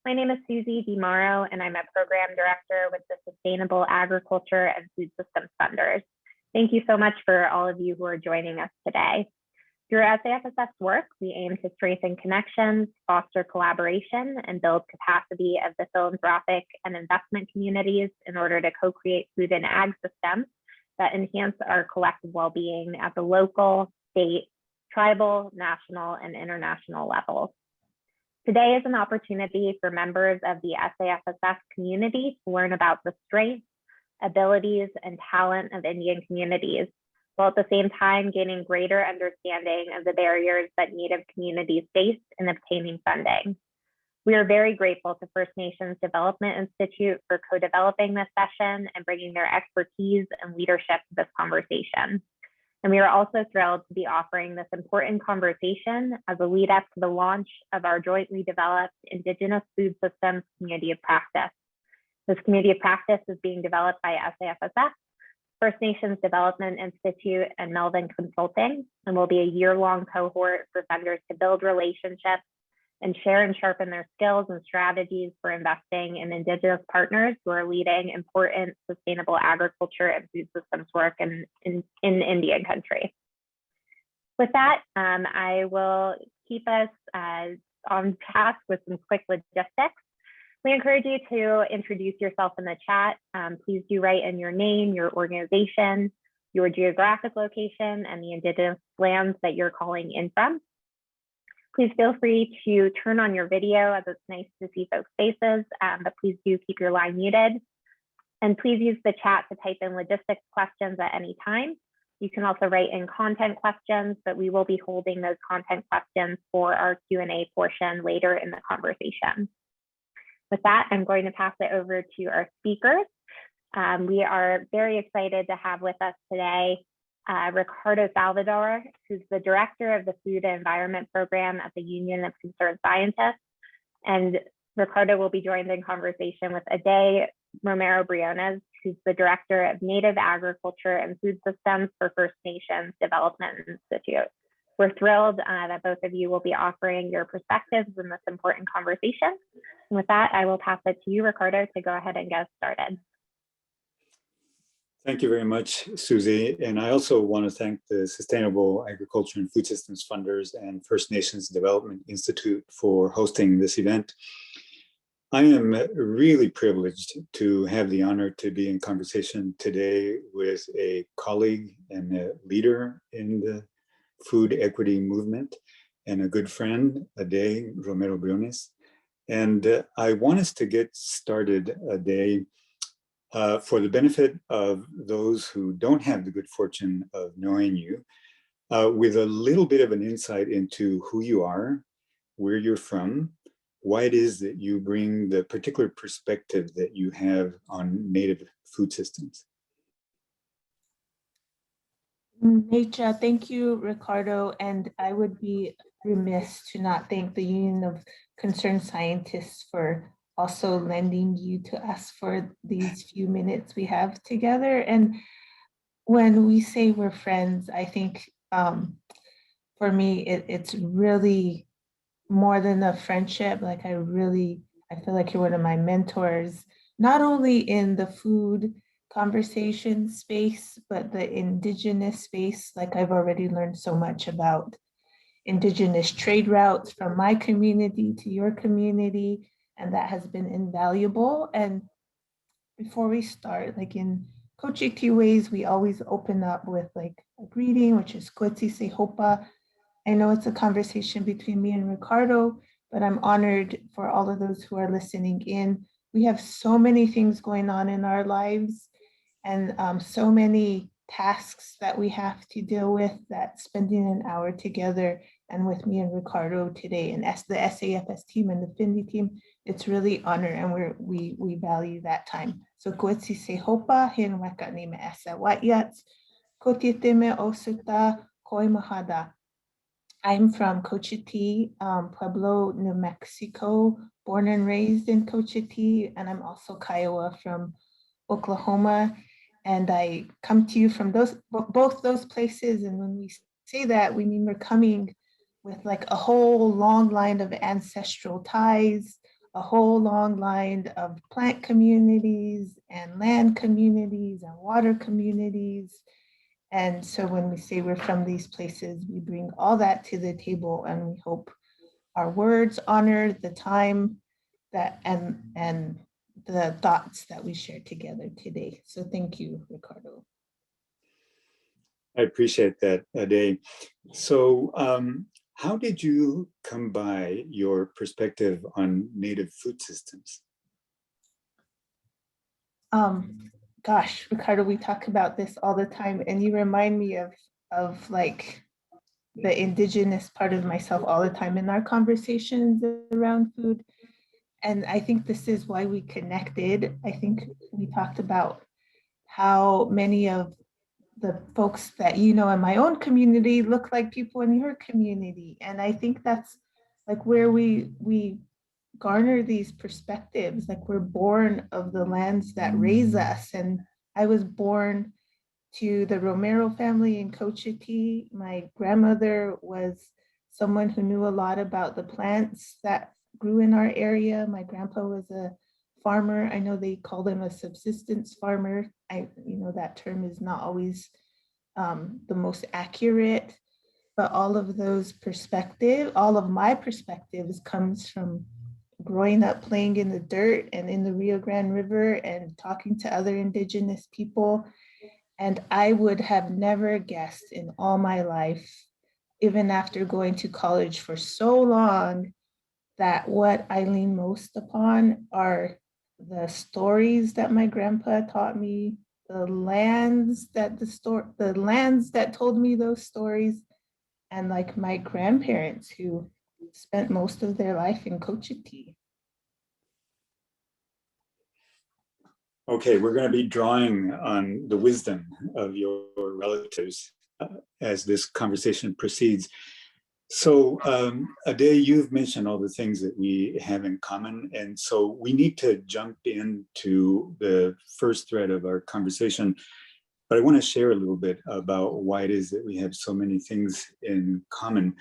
My name is Susie DiMauro, and I'm a program director with the Sustainable Agriculture and Food Systems Funders. Thank you so much for all of you who are joining us today. Through SAFSF's work, we aim to strengthen connections, foster collaboration, and build capacity of the philanthropic and investment communities in order to co-create food and ag systems that enhance our collective well-being at the local, state, tribal, national, and international levels. Today is an opportunity for members of the SAFSF community to learn about the strengths, abilities, and talent of Indian communities, while at the same time gaining greater understanding of the barriers that Native communities face in obtaining funding. We are very grateful to First Nations Development Institute for co-developing this session and bringing their expertise and leadership to this conversation. And we are also thrilled to be offering this important conversation as a lead up to the launch of our jointly developed Indigenous Food Systems Community of Practice. This community of practice is being developed by SAFSF, First Nations Development Institute, and Melvin Consulting, and will be a year-long cohort for funders to build relationships and share and sharpen their skills and strategies for investing in Indigenous partners who are leading important sustainable agriculture and food systems work in Indian country. With that, I will keep us on task with some quick logistics. We encourage you to introduce yourself in the chat. Please do write in your name, your organization, your geographic location, and the Indigenous lands that you're calling in from. Please feel free to turn on your video, as it's nice to see folks' faces, but please do keep your line muted. And please use the chat to type in logistics questions at any time. You can also write in content questions, but we will be holding those content questions for our Q&A portion later in the conversation. With that, I'm going to pass it over to our speakers. We are very excited to have with us today Ricardo Salvador, who's the director of the Food and Environment Program at the Union of Concerned Scientists. And Ricardo will be joined in conversation with A-dae Romero-Briones, who's the director of Native Agriculture and Food Systems for First Nations Development Institute. We're thrilled that both of you will be offering your perspectives in this important conversation. And with that, I will pass it to you, Ricardo, to go ahead and get us started. Thank you very much, Susie. And I also want to thank the Sustainable Agriculture and Food Systems Funders and First Nations Development Institute for hosting this event. I am really privileged to have the honor to be in conversation today with a colleague and a leader in the food equity movement and a good friend, A-dae Romero-Briones. And I want us to get started, A-dae, for the benefit of those who don't have the good fortune of knowing you, with a little bit of an insight into who you are, where you're from, why it is that you bring the particular perspective that you have on Native food systems. Necha, thank you, Ricardo. And I would be remiss to not thank the Union of Concerned Scientists for also lending you to us for these few minutes we have together. And when we say we're friends, I think for me, it's really more than a friendship. Like I feel like you're one of my mentors, not only in the food conversation space, but the Indigenous space. Like I've already learned so much about Indigenous trade routes from my community to your community, and that has been invaluable. And before we start, like in Cochiti ways, we always open up with like a greeting, which is Kwetsi Se Hopa. I know it's a conversation between me and Ricardo, but I'm honored for all of those who are listening in. We have so many things going on in our lives and so many tasks that we have to deal with, that spending an hour together and with me and Ricardo today and as the SAFS team and the FINDI team, it's really honor, and we value that time. So Kwetsi Se Hopa, hin waka ni me asa watyats, kotitime osuta koi mahada. I'm from Cochiti, Pueblo, New Mexico, born and raised in Cochiti, and I'm also Kiowa from Oklahoma. And I come to you from both those places. And when we say that, we mean we're coming with like a whole long line of ancestral ties, a whole long line of plant communities and land communities and water communities. And so when we say we're from these places, we bring all that to the table, and we hope our words honor the time that and the thoughts that we share together today. So thank you, Ricardo. I appreciate that, A-dae. So how did you come by your perspective on native food systems? Gosh, Ricardo, we talk about this all the time, and you remind me of like the indigenous part of myself all the time in our conversations around food. And I think this is why we connected. I think we talked about how many of the folks that you know in my own community look like people in your community. And I think that's like where we garner these perspectives, like we're born of the lands that raise us. And I was born to the Romero family in Cochiti. My grandmother was someone who knew a lot about the plants that grew in our area. My grandpa was a farmer. I know they called him a subsistence farmer. That term is not always the most accurate, but all of my perspectives comes from growing up playing in the dirt and in the Rio Grande River and talking to other indigenous people. And I would have never guessed in all my life, even after going to college for so long, that what I lean most upon are the stories that my grandpa taught me, the lands that told me those stories, and like my grandparents who spent most of their life in Cochiti. Okay, we're going to be drawing on the wisdom of your relatives as this conversation proceeds. So, A-dae, you've mentioned all the things that we have in common, and so we need to jump into the first thread of our conversation. But I want to share a little bit about why it is that we have so many things in common.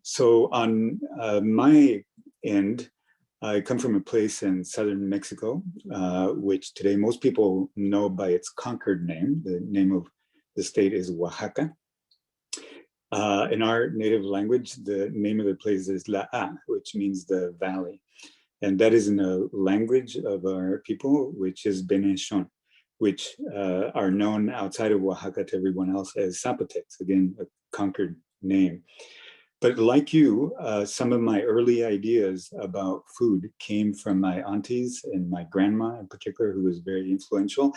So, on my end, I come from a place in southern Mexico, which today most people know by its Concord name. The name of the state is Oaxaca. In our native language, the name of the place is La-a, which means the valley. And that is in the language of our people, which is Benishon, which are known outside of Oaxaca to everyone else as Zapotecs, again, a Concord name. But like you, some of my early ideas about food came from my aunties and my grandma in particular, who was very influential.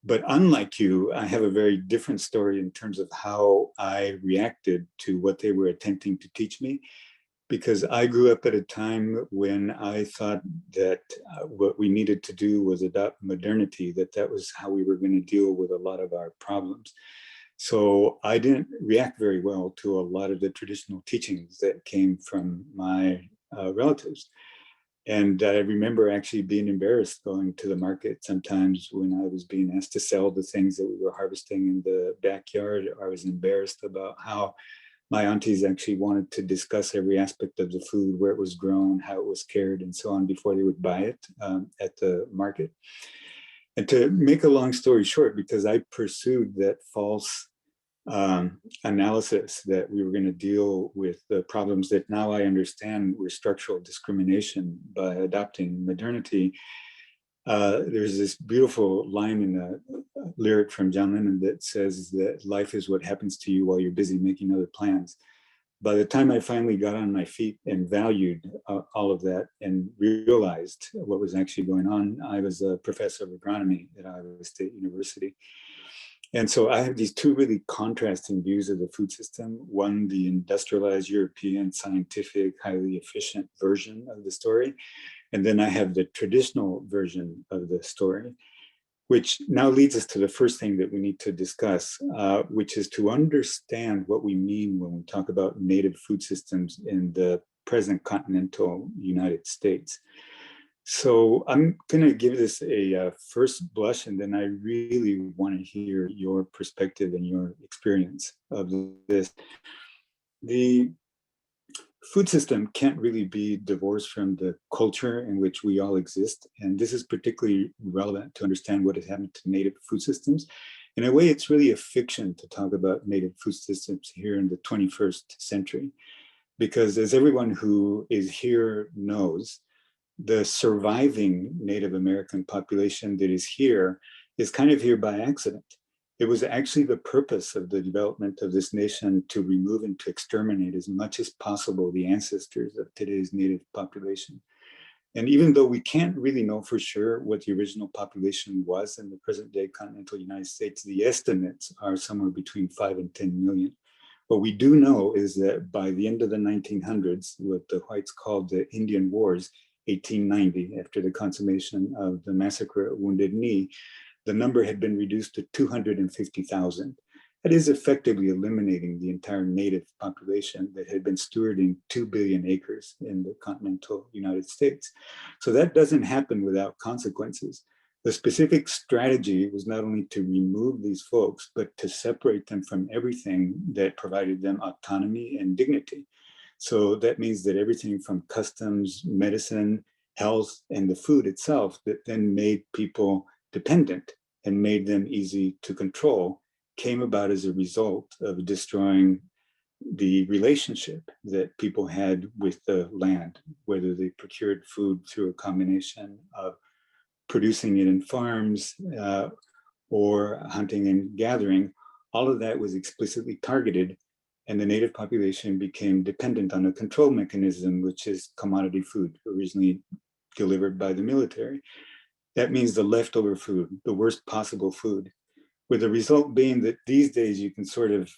But unlike you, I have a very different story in terms of how I reacted to what they were attempting to teach me, because I grew up at a time when I thought that what we needed to do was adopt modernity, that was how we were going to deal with a lot of our problems. So I didn't react very well to a lot of the traditional teachings that came from my relatives. And I remember actually being embarrassed going to the market sometimes when I was being asked to sell the things that we were harvesting in the backyard. I was embarrassed about how my aunties actually wanted to discuss every aspect of the food, where it was grown, how it was cared, and so on before they would buy it at the market. And to make a long story short, because I pursued that false analysis that we were going to deal with the problems that now I understand were structural discrimination by adopting modernity. There's this beautiful line in a lyric from John Lennon that says that life is what happens to you while you're busy making other plans. By the time I finally got on my feet and valued all of that and realized what was actually going on, I was a professor of agronomy at Iowa State University. And so I have these two really contrasting views of the food system. One, the industrialized European, scientific, highly efficient version of the story. And then I have the traditional version of the story, which now leads us to the first thing that we need to discuss, which is to understand what we mean when we talk about native food systems in the present continental United States. So I'm going to give this a first blush, and then I really want to hear your perspective and your experience of this. The food system can't really be divorced from the culture in which we all exist. And this is particularly relevant to understand what has happened to native food systems. In a way, it's really a fiction to talk about native food systems here in the 21st century, because as everyone who is here knows, the surviving Native American population that is here is kind of here by accident. It was actually the purpose of the development of this nation to remove and to exterminate as much as possible the ancestors of today's Native population. And even though we can't really know for sure what the original population was in the present day continental United States, the estimates are somewhere between 5 and 10 million. What we do know is that by the end of the 1900s, what the whites called the Indian Wars, 1890, after the consummation of the massacre at Wounded Knee, the number had been reduced to 250,000. That is effectively eliminating the entire native population that had been stewarding 2 billion acres in the continental United States. So that doesn't happen without consequences. The specific strategy was not only to remove these folks, but to separate them from everything that provided them autonomy and dignity. So that means that everything from customs, medicine, health, and the food itself that then made people dependent and made them easy to control came about as a result of destroying the relationship that people had with the land, whether they procured food through a combination of producing it in farms or hunting and gathering. All of that was explicitly targeted, and the native population became dependent on a control mechanism, which is commodity food, originally delivered by the military. That means the leftover food, the worst possible food, with the result being that these days you can sort of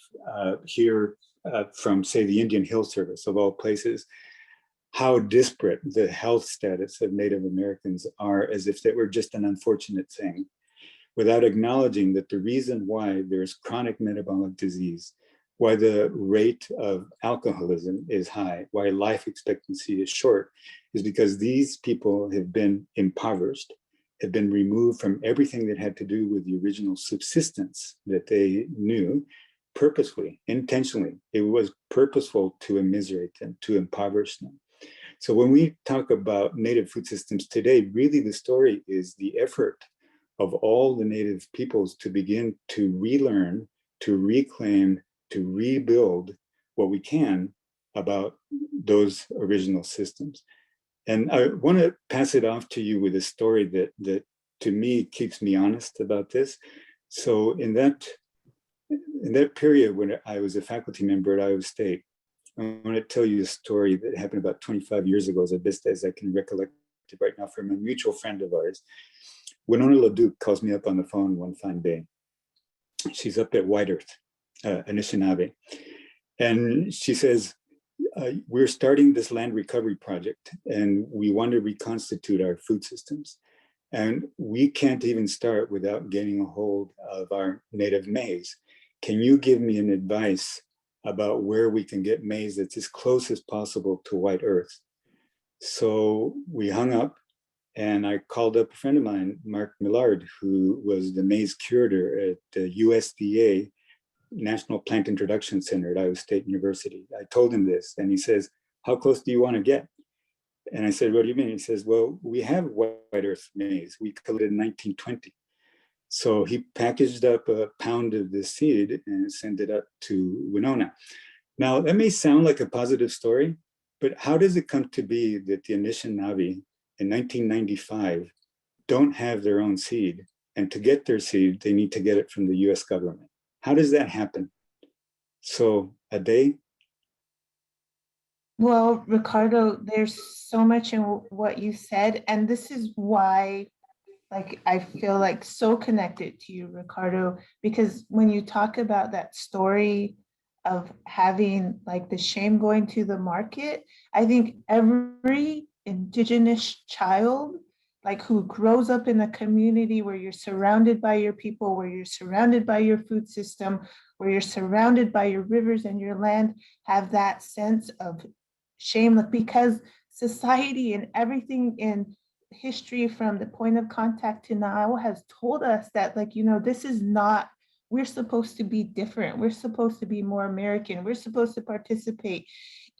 hear from, say, the Indian Hill Service, of all places, how disparate the health status of Native Americans are, as if that were just an unfortunate thing, without acknowledging that the reason why there's chronic metabolic disease, why the rate of alcoholism is high, why life expectancy is short, is because these people have been impoverished, have been removed from everything that had to do with the original subsistence that they knew, purposefully, intentionally. It was purposeful to immiserate them, to impoverish them. So when we talk about native food systems today, really the story is the effort of all the native peoples to begin to relearn, to reclaim, to rebuild what we can about those original systems. And I want to pass it off to you with a story that to me keeps me honest about this. So in that period when I was a faculty member at Iowa State, I want to tell you a story that happened about 25 years ago, as best as I can recollect it right now, from a mutual friend of ours. Winona LaDuke calls me up on the phone one fine day. She's up at White Earth, Anishinaabe. And she says, we're starting this land recovery project and we want to reconstitute our food systems. And we can't even start without getting a hold of our native maize. Can you give me an advice about where we can get maize that's as close as possible to White Earth? So we hung up and I called up a friend of mine, Mark Millard, who was the maize curator at the USDA National Plant Introduction Center at Iowa State University. I told him this and he says, how close do you want to get? And I said, what do you mean? He says, well, we have White Earth maize. We collected in 1920. So he packaged up a pound of this seed and sent it up to Winona. Now, that may sound like a positive story, but how does it come to be that the Anishinaabe in 1995 don't have their own seed? And to get their seed, they need to get it from the US government. How does that happen? So, A-dae? Well, Ricardo, there's so much in what you said, and this is why, like, I feel like so connected to you, Ricardo, because when you talk about that story of having like the shame going to the market, I think every Indigenous child, like who grows up in a community where you're surrounded by your people, where you're surrounded by your food system, where you're surrounded by your rivers and your land, have that sense of shame, like, because society and everything in history from the point of contact to now has told us that, like, you know, this is not, we're supposed to be different. We're supposed to be more American. We're supposed to participate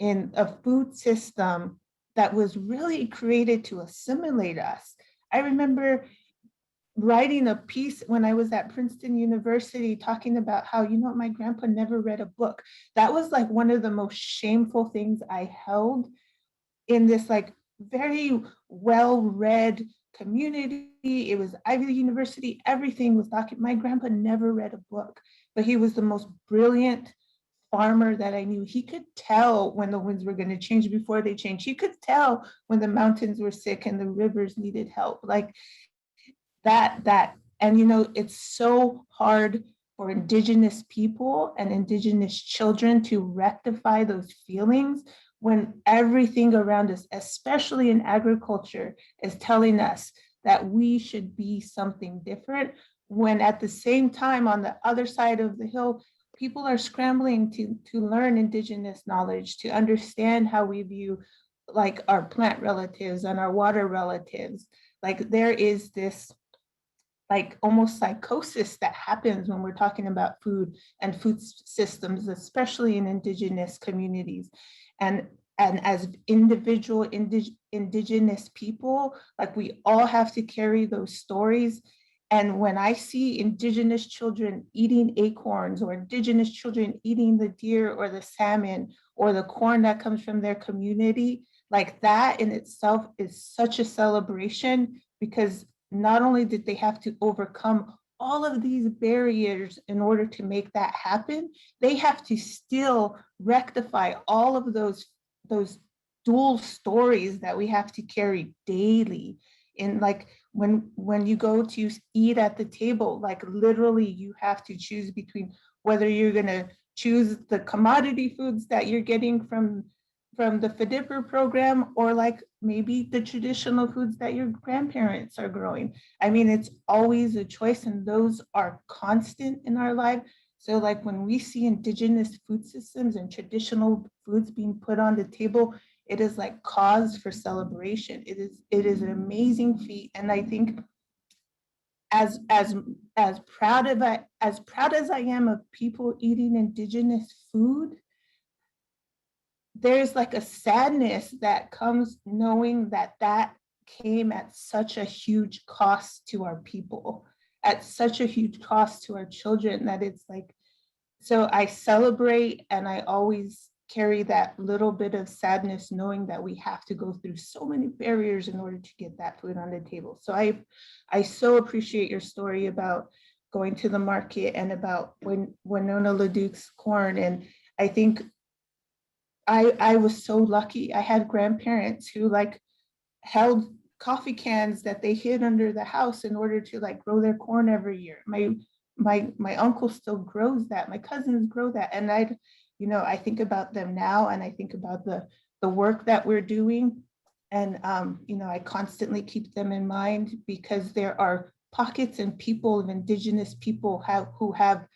in a food system that was really created to assimilate us. I remember writing a piece when I was at Princeton University talking about how, my grandpa never read a book. That was like one of the most shameful things I held in this like very well-read community. It was Ivy League University, everything was documented. My grandpa never read a book, but he was the most brilliant farmer that I knew. He could tell when the winds were going to change before they changed. He could tell when the mountains were sick and the rivers needed help. Like that, and it's so hard for Indigenous people and Indigenous children to rectify those feelings when everything around us, especially in agriculture, is telling us that we should be something different, when at the same time on the other side of the hill, people are scrambling to learn Indigenous knowledge, to understand how we view like our plant relatives and our water relatives. Like there is this like almost psychosis that happens when we're talking about food and food systems, especially in Indigenous communities. And as individual Indigenous people, like we all have to carry those stories. And when I see Indigenous children eating acorns, or Indigenous children eating the deer or the salmon or the corn that comes from their community, like that in itself is such a celebration, because not only did they have to overcome all of these barriers in order to make that happen, they have to still rectify all of those dual stories that we have to carry daily. In like when you go to eat at the table, like literally you have to choose between whether you're gonna choose the commodity foods that you're getting from the FDIPR program, or like maybe the traditional foods that your grandparents are growing. I mean, it's always a choice, and those are constant in our life. So like when we see Indigenous food systems and traditional foods being put on the table, it is like cause for celebration. It is an amazing feat. And I think as proud as I am of people eating Indigenous food, there's like a sadness that comes knowing that that came at such a huge cost to our people, at such a huge cost to our children, that it's like, so I celebrate, and I always carry that little bit of sadness knowing that we have to go through so many barriers in order to get that food on the table. So I so appreciate your story about going to the market and about Winona LaDuke's corn. And I think I was so lucky. I had grandparents who like held coffee cans that they hid under the house in order to like grow their corn every year. My uncle still grows that. My cousins grow that. And I think about them now, and I think about the work that we're doing. And I constantly keep them in mind, because there are pockets and people of Indigenous people who have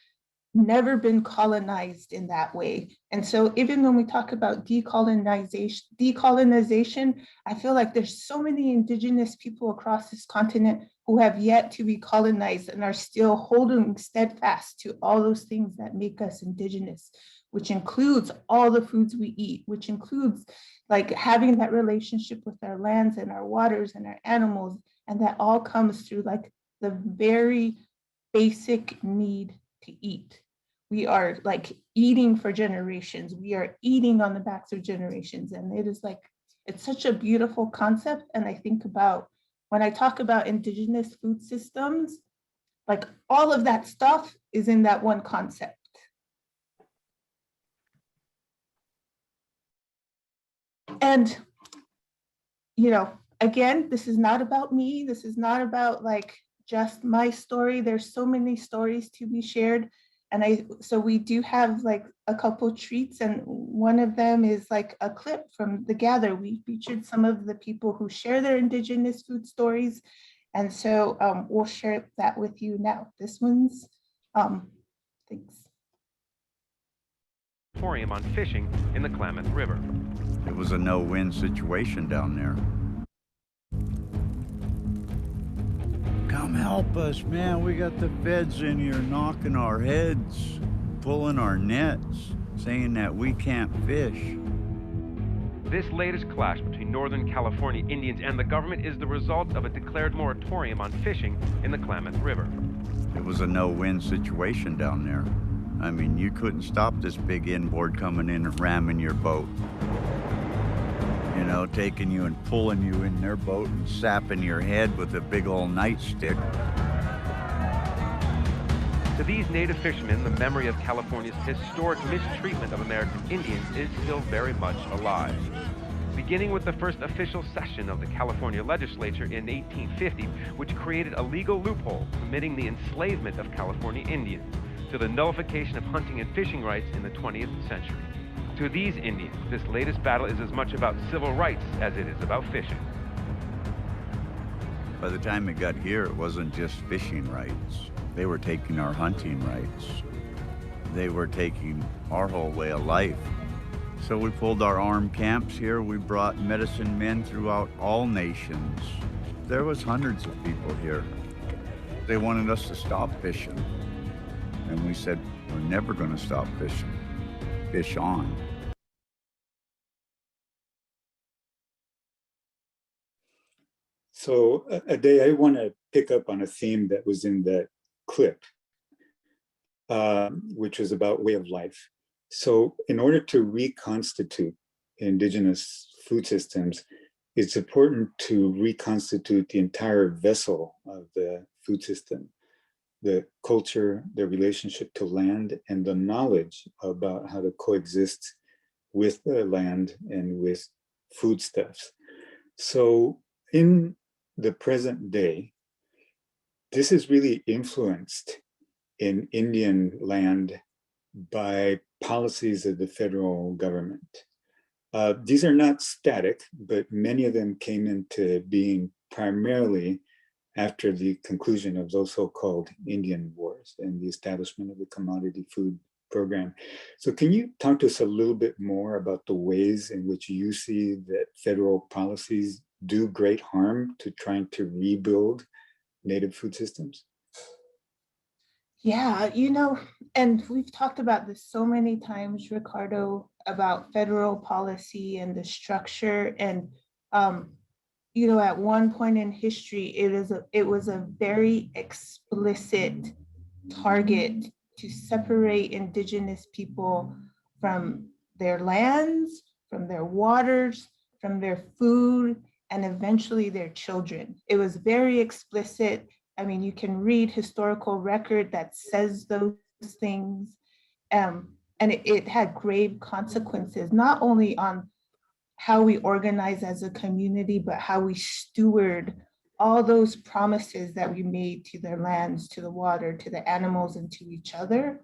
never been colonized in that way. And so even when we talk about decolonization, I feel like there's so many Indigenous people across this continent who have yet to be colonized and are still holding steadfast to all those things that make us Indigenous, which includes all the foods we eat, which includes like having that relationship with our lands and our waters and our animals. And that all comes through like the very basic need to eat. We are like eating for generations. We are eating on the backs of generations. And it is like, it's such a beautiful concept. And I think about, when I talk about Indigenous food systems, like all of that stuff is in that one concept. And, again, this is not about me. This is not about like just my story. There's so many stories to be shared. And so we do have like a couple treats, and one of them is like a clip from The Gather. We featured some of the people who share their Indigenous food stories. And so we'll share that with you now. This one's, thanks. Moratorium on fishing in the Klamath River. It was a no-win situation down there. Come help us, man. We got the feds in here knocking our heads, pulling our nets, saying that we can't fish. This latest clash between Northern California Indians and the government is the result of a declared moratorium on fishing in the Klamath River. It was a no-win situation down there. I mean, you couldn't stop this big inboard coming in and ramming your boat. You know, taking you and pulling you in their boat and sapping your head with a big old nightstick. To these native fishermen, the memory of California's historic mistreatment of American Indians is still very much alive. Beginning with the first official session of the California legislature in 1850, which created a legal loophole permitting the enslavement of California Indians, to the nullification of hunting and fishing rights in the 20th century. To these Indians, this latest battle is as much about civil rights as it is about fishing. By the time it got here, it wasn't just fishing rights. They were taking our hunting rights. They were taking our whole way of life. So we pulled our armed camps here. We brought medicine men throughout all nations. There was hundreds of people here. They wanted us to stop fishing. And we said, we're never going to stop fishing. Fish on. So A-dae, I want to pick up on a theme that was in that clip, which was about way of life. So in order to reconstitute indigenous food systems, it's important to reconstitute the entire vessel of the food system, the culture, the relationship to land, and the knowledge about how to coexist with the land and with foodstuffs. So in the present day, this is really influenced in Indian land by policies of the federal government. These are not static, but many of them came into being primarily after the conclusion of those so-called Indian Wars and the establishment of the commodity food program. So can you talk to us a little bit more about the ways in which you see that federal policies do great harm to trying to rebuild native food systems? Yeah, you know, and we've talked about this so many times, Ricardo, about federal policy and the structure. And, you know, at one point in history, it was a very explicit target to separate indigenous people from their lands, from their waters, from their food, and eventually their children. It was very explicit. I mean, you can read historical record that says those things. And it had grave consequences, not only on how we organize as a community, but how we steward all those promises that we made to their lands, to the water, to the animals, and to each other.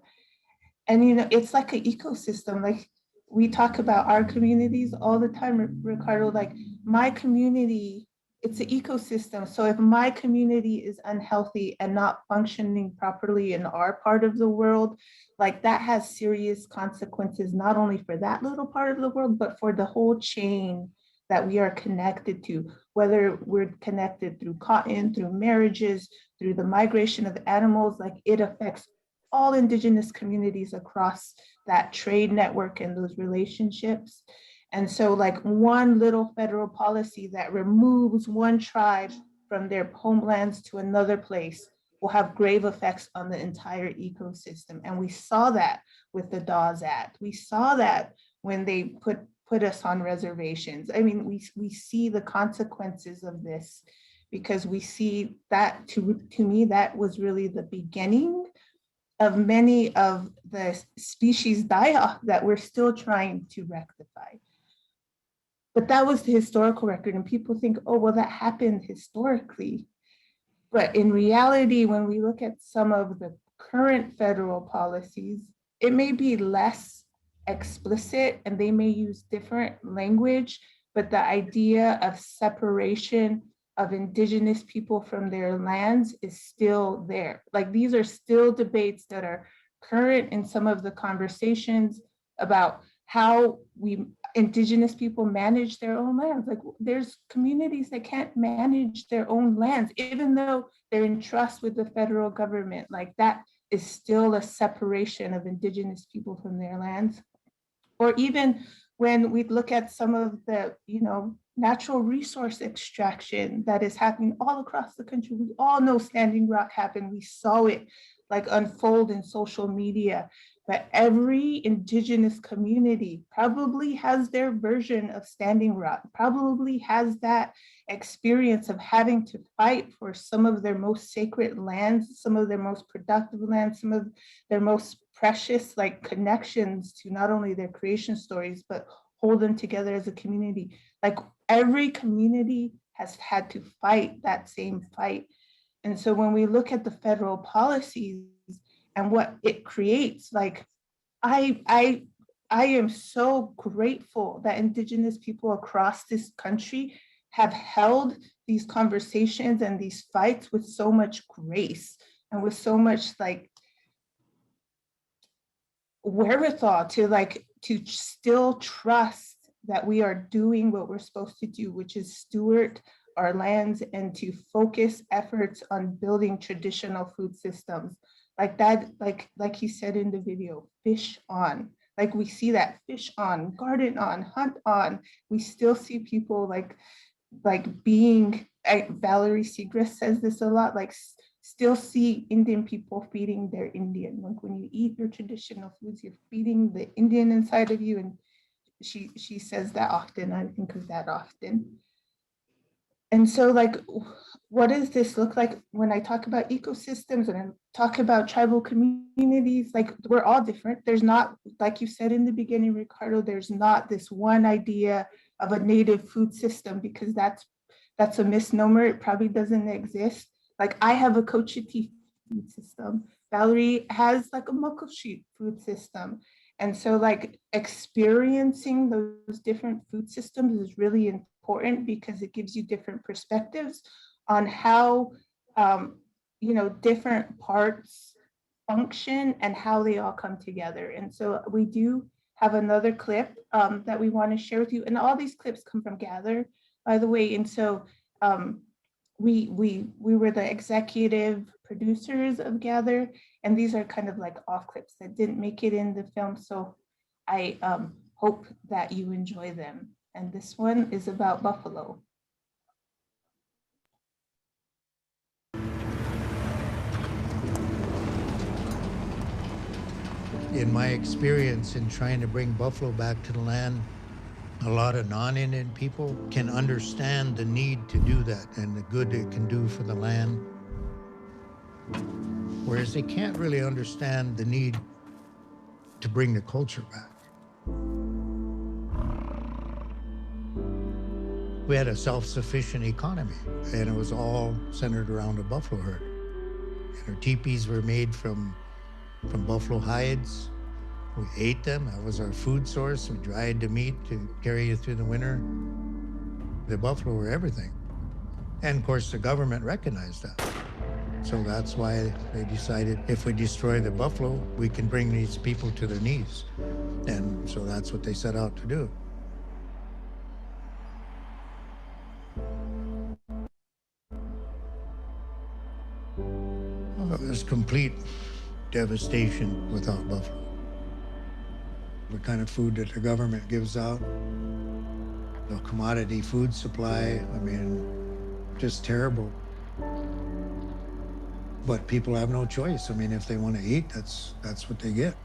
And, you know, it's like an ecosystem. Like we talk about our communities all the time, Ricardo, like my community, it's an ecosystem. So if my community is unhealthy and not functioning properly in our part of the world, like that has serious consequences, not only for that little part of the world, but for the whole chain that we are connected to, whether we're connected through cotton, through marriages, through the migration of animals, like it affects all indigenous communities across that trade network and those relationships. And so like one little federal policy that removes one tribe from their homelands to another place will have grave effects on the entire ecosystem. And we saw that with the Dawes Act. We saw that when they put us on reservations. I mean, we see the consequences of this because we see that, to me, that was really the beginning of many of the species die-off that we're still trying to rectify. But that was the historical record, and people think, oh, well, that happened historically. But in reality, when we look at some of the current federal policies, it may be less explicit and they may use different language, but the idea of separation of indigenous people from their lands is still there. Like these are still debates that are current in some of the conversations about how indigenous people manage their own lands. Like there's communities that can't manage their own lands, even though they're in trust with the federal government. Like that is still a separation of indigenous people from their lands. Or even when we look at some of the, natural resource extraction that is happening all across the country, we all know Standing Rock happened. We saw it like unfold in social media. But every indigenous community probably has their version of Standing Rock, probably has that experience of having to fight for some of their most sacred lands, some of their most productive lands, some of their most precious like connections to not only their creation stories, but hold them together as a community. Like every community has had to fight that same fight. And so when we look at the federal policies and what it creates, like I am so grateful that Indigenous people across this country have held these conversations and these fights with so much grace and with so much like wherewithal to still trust that we are doing what we're supposed to do, which is steward our lands and to focus efforts on building traditional food systems like that, like he said in the video, fish on. Like we see that fish on, garden on, hunt on. We still see people like being, Valerie Segrist says this a lot, like still see Indian people feeding their Indian. Like when you eat your traditional foods, you're feeding the Indian inside of you. And she says that often. I think of that often. And so like, what does this look like when I talk about ecosystems and I talk about tribal communities? Like we're all different. There's not, like you said in the beginning, Ricardo, there's not this one idea of a native food system because that's a misnomer. It probably doesn't exist. Like I have a Cochiti food system. Valerie has like a Muckleshoot food system. And so like experiencing those different food systems is really important because it gives you different perspectives on how, different parts function and how they all come together. And so we do have another clip that we want to share with you. And all these clips come from Gather, by the way. And so we were the executive producers of Gather, and these are kind of like off clips that didn't make it in the film. So I hope that you enjoy them. And this one is about buffalo. In my experience in trying to bring buffalo back to the land, a lot of non-Indian people can understand the need to do that and the good it can do for the land, whereas they can't really understand the need to bring the culture back. We had a self-sufficient economy, and it was all centered around the buffalo herd. And our teepees were made from buffalo hides. We ate them. That was our food source. We dried the meat to carry you through the winter. The buffalo were everything. And of course, the government recognized that. So that's why they decided if we destroy the buffalo, we can bring these people to their knees. And so that's what they set out to do. Well, it was complete devastation without buffalo. The kind of food that the government gives out, the commodity food supply, I mean, just terrible. But people have no choice. I mean, if they want to eat, that's what they get.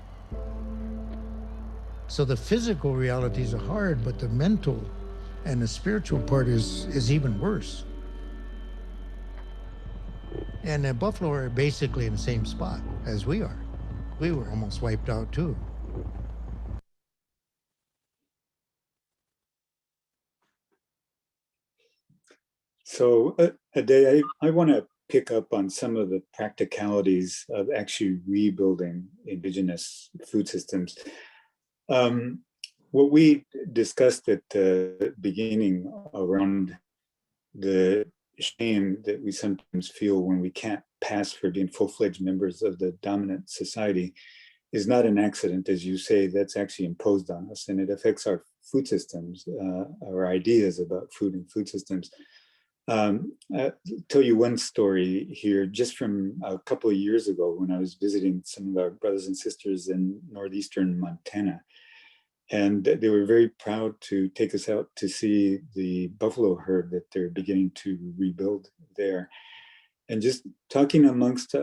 So the physical realities are hard, but the mental and the spiritual part is even worse. And the buffalo are basically in the same spot as we are. We were almost wiped out too. So, A-dae, I want to pick up on some of the practicalities of actually rebuilding indigenous food systems. What we discussed at the beginning around the shame that we sometimes feel when we can't pass for being full-fledged members of the dominant society is not an accident, as you say. That's actually imposed on us, and it affects our food systems, our ideas about food and food systems. I'll tell you one story here, just from a couple of years ago when I was visiting some of our brothers and sisters in northeastern Montana. And they were very proud to take us out to see the buffalo herd that they're beginning to rebuild there. And just talking amongst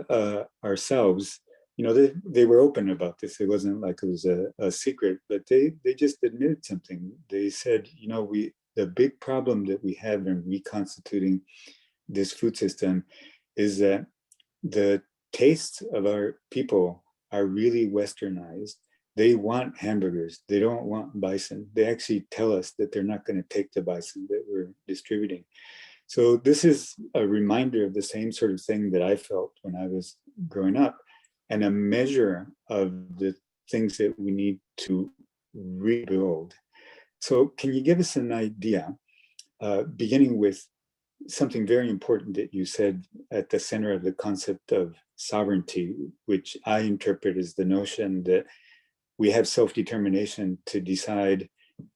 ourselves, you know, they were open about this. It wasn't like it was a secret, but they just admitted something. They said, you know, the big problem that we have in reconstituting this food system is that the tastes of our people are really westernized. They want hamburgers. They don't want bison. They actually tell us that they're not going to take the bison that we're distributing. So this is a reminder of the same sort of thing that I felt when I was growing up, and a measure of the things that we need to rebuild. So can you give us an idea, beginning with something very important that you said at the center of the concept of sovereignty, which I interpret as the notion that we have self-determination to decide,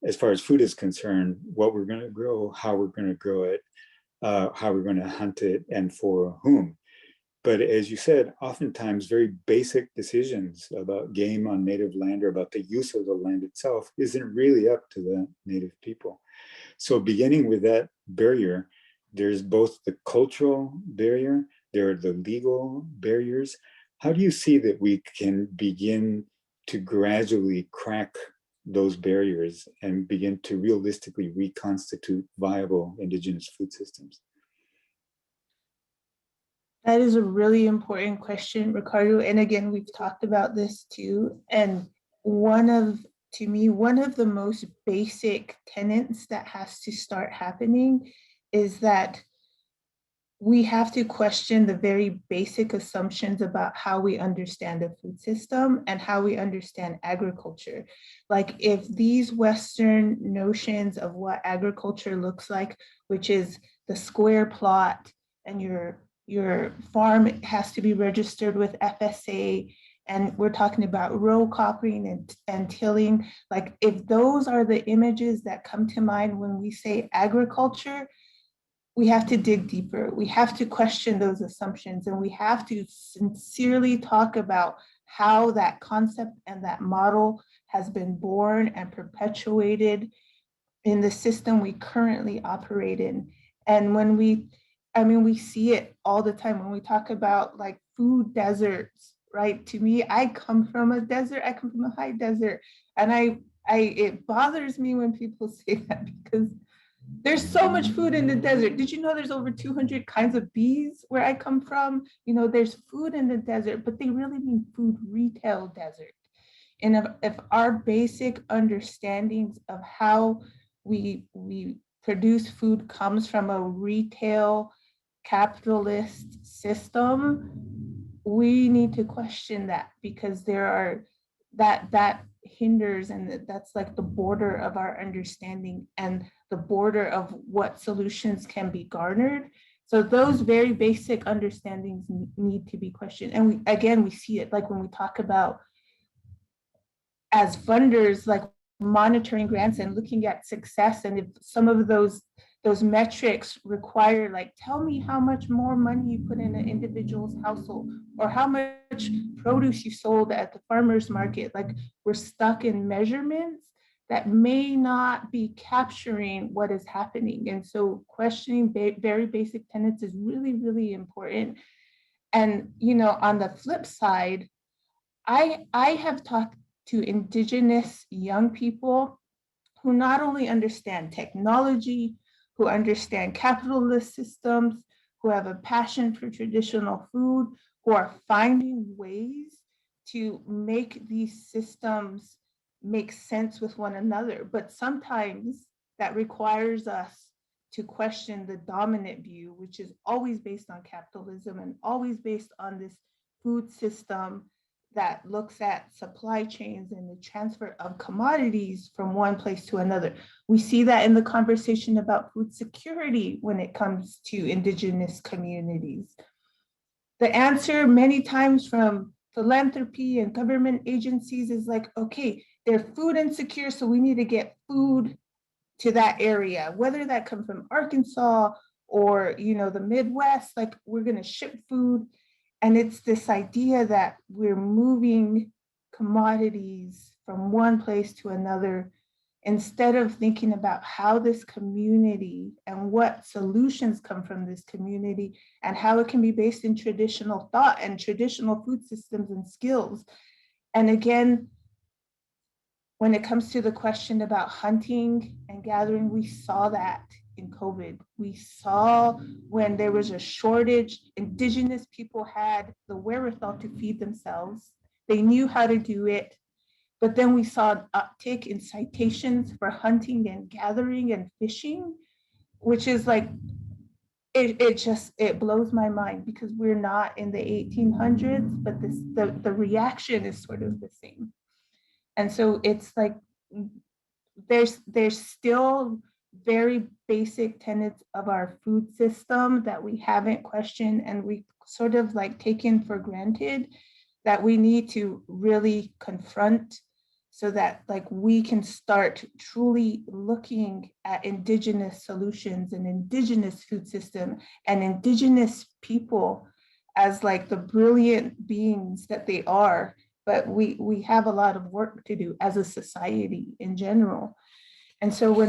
as far as food is concerned, what we're going to grow, how we're going to grow it, how we're going to hunt it, and for whom. But as you said, oftentimes very basic decisions about game on native land or about the use of the land itself isn't really up to the native people. So beginning with that barrier, there's both the cultural barrier, there are the legal barriers. How do you see that we can begin to gradually crack those barriers and begin to realistically reconstitute viable indigenous food systems? That is a really important question, Ricardo. And again, we've talked about this too. And to me, one of the most basic tenets that has to start happening is that we have to question the very basic assumptions about how we understand the food system and how we understand agriculture. Like if these Western notions of what agriculture looks like, which is the square plot and your farm has to be registered with FSA, and we're talking about row cropping and tilling, like if those are the images that come to mind when we say agriculture, we have to dig deeper. We have to question those assumptions, and we have to sincerely talk about how that concept and that model has been born and perpetuated in the system we currently operate in. And when we see it all the time when we talk about like food deserts, right? To me, I come from a desert, I come from a high desert. And it bothers me when people say that, because there's so much food in the desert. Did you know there's over 200 kinds of bees where I come from? You know, there's food in the desert, but they really mean food retail desert. And if our basic understandings of how we produce food comes from a retail capitalist system, we need to question that, because there are that hinders, and that's like the border of our understanding and the border of what solutions can be garnered. So those very basic understandings need to be questioned. And we see it like when we talk about, as funders, like monitoring grants and looking at success, and if some of those metrics require, like, tell me how much more money you put in an individual's household, or how much produce you sold at the farmer's market. Like, we're stuck in measurements that may not be capturing what is happening. And so questioning very basic tenets is really, really important. And, you know, on the flip side, I have talked to Indigenous young people who not only understand technology, who understand capitalist systems, who have a passion for traditional food, who are finding ways to make these systems make sense with one another. But sometimes that requires us to question the dominant view, which is always based on capitalism and always based on this food system that looks at supply chains and the transfer of commodities from one place to another. We see that in the conversation about food security when it comes to Indigenous communities. The answer many times from philanthropy and government agencies is like, okay, they're food insecure, so we need to get food to that area, whether that comes from Arkansas or, you know, the Midwest, like we're gonna ship food. And it's this idea that we're moving commodities from one place to another, instead of thinking about how this community and what solutions come from this community and how it can be based in traditional thought and traditional food systems and skills. And again, when it comes to the question about hunting and gathering, we saw that in COVID. We saw when there was a shortage, Indigenous people had the wherewithal to feed themselves. They knew how to do it. But then we saw an uptick in citations for hunting and gathering and fishing, which is like, it blows my mind, because we're not in the 1800s, but the reaction is sort of the same. And so it's like, there's still very basic tenets of our food system that we haven't questioned and we sort of like taken for granted, that we need to really confront, so that like we can start truly looking at Indigenous solutions and Indigenous food system and Indigenous people as like the brilliant beings that they are. But we have a lot of work to do as a society in general. And so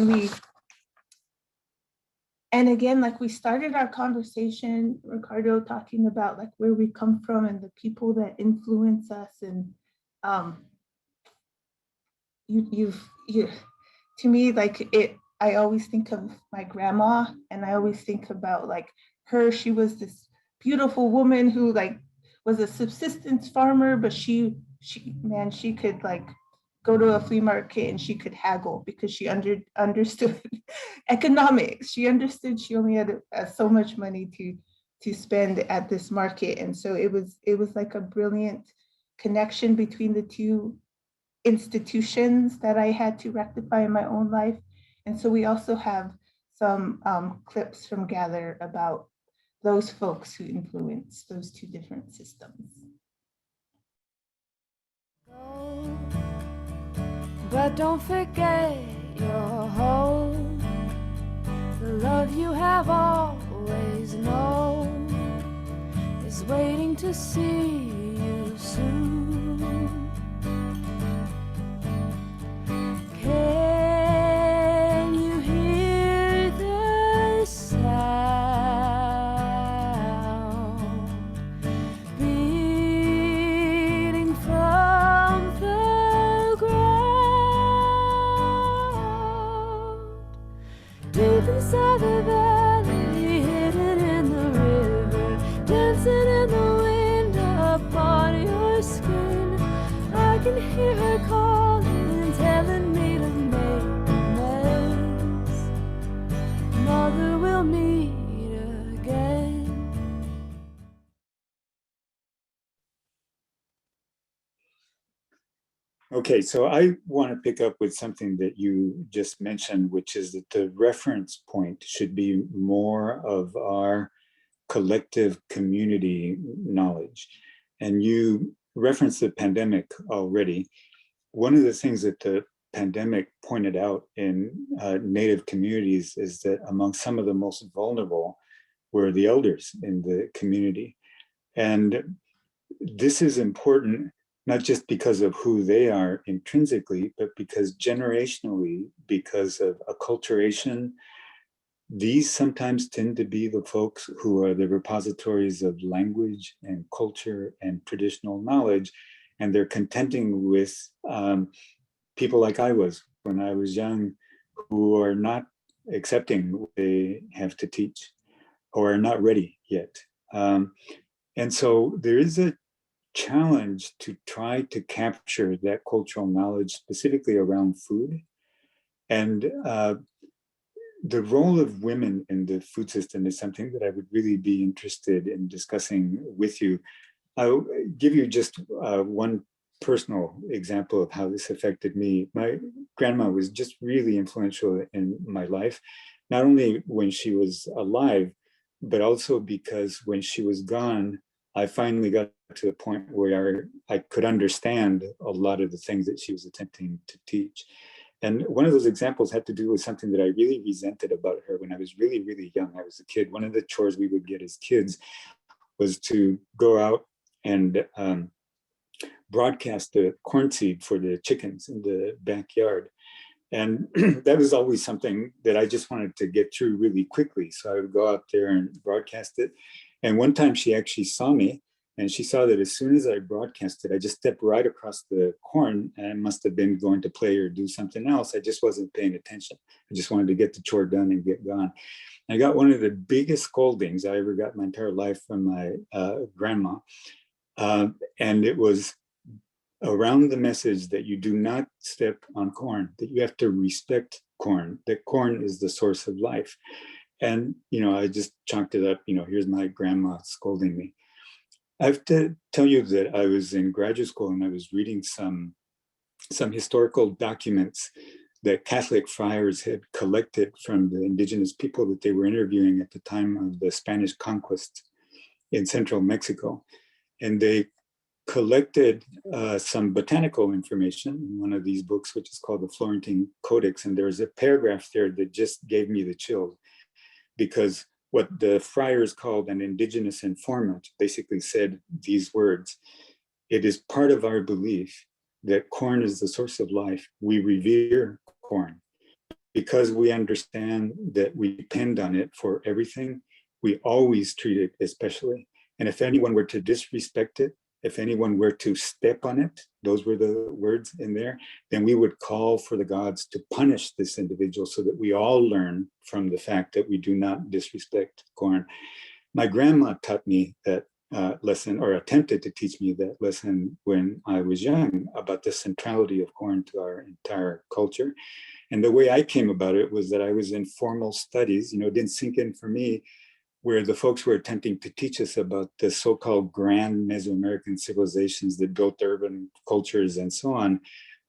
and again, like we started our conversation, Ricardo, talking about like where we come from and the people that influence us. And you to me, like I always think of my grandma, and I always think about like her. She was this beautiful woman who like was a subsistence farmer, but she could like go to a flea market and she could haggle because she understood economics. She understood she only had so much money to spend at this market. And so it was like a brilliant connection between the two institutions that I had to rectify in my own life. And so we also have some clips from Gather about those folks who influence those two different systems. But don't forget your home, the love you have always known is waiting to see you soon. Can you hear the sound beating from the ground? Deep inside the valley, hidden in the river, dancing in the wind upon your skin. I can hear her calling, telling me to make amends. Mother, we'll meet again. Okay, so I want to pick up with something that you just mentioned, which is that the reference point should be more of our collective community knowledge. And you referenced the pandemic already. One of the things that the pandemic pointed out in Native communities is that among some of the most vulnerable were the elders in the community. And this is important, not just because of who they are intrinsically, but because generationally, because of acculturation, these sometimes tend to be the folks who are the repositories of language and culture and traditional knowledge, and they're contending with people like I was when I was young, who are not accepting what they have to teach or are not ready yet. And so there is a challenge to try to capture that cultural knowledge specifically around food. And the role of women in the food system is something that I would really be interested in discussing with you. I'll give you just one personal example of how this affected me. My grandma was just really influential in my life, not only when she was alive, but also because when she was gone, I finally got to the point where I could understand a lot of the things that she was attempting to teach. And one of those examples had to do with something that I really resented about her when I was really, really young. I was a kid. One of the chores we would get as kids was to go out and broadcast the corn seed for the chickens in the backyard. And that was always something that I just wanted to get through really quickly. So I would go out there and broadcast it. And one time she actually saw me, and she saw that as soon as I broadcasted, I just stepped right across the corn, and I must have been going to play or do something else. I just wasn't paying attention. I just wanted to get the chore done and get gone. I got one of the biggest scoldings I ever got in my entire life from my grandma. And it was around the message that you do not step on corn, that you have to respect corn, that corn is the source of life. And, I just chunked it up, here's my grandma scolding me. I have to tell you that I was in graduate school and I was reading some historical documents that Catholic friars had collected from the indigenous people that they were interviewing at the time of the Spanish conquest in central Mexico. And they collected some botanical information in one of these books, which is called the Florentine Codex. And there's a paragraph there that just gave me the chills, because what the friars called an indigenous informant basically said these words: "It is part of our belief that corn is the source of life. We revere corn. Because we understand that we depend on it for everything, we always treat it especially. And if anyone were to disrespect it, if anyone were to step on it," those were the words in there, "then we would call for the gods to punish this individual so that we all learn from the fact that we do not disrespect corn." My grandma taught me that lesson, or attempted to teach me that lesson when I was young, about the centrality of corn to our entire culture. And the way I came about it was that I was in formal studies, it didn't sink in for me, where the folks were attempting to teach us about the so-called grand Mesoamerican civilizations that built urban cultures and so on.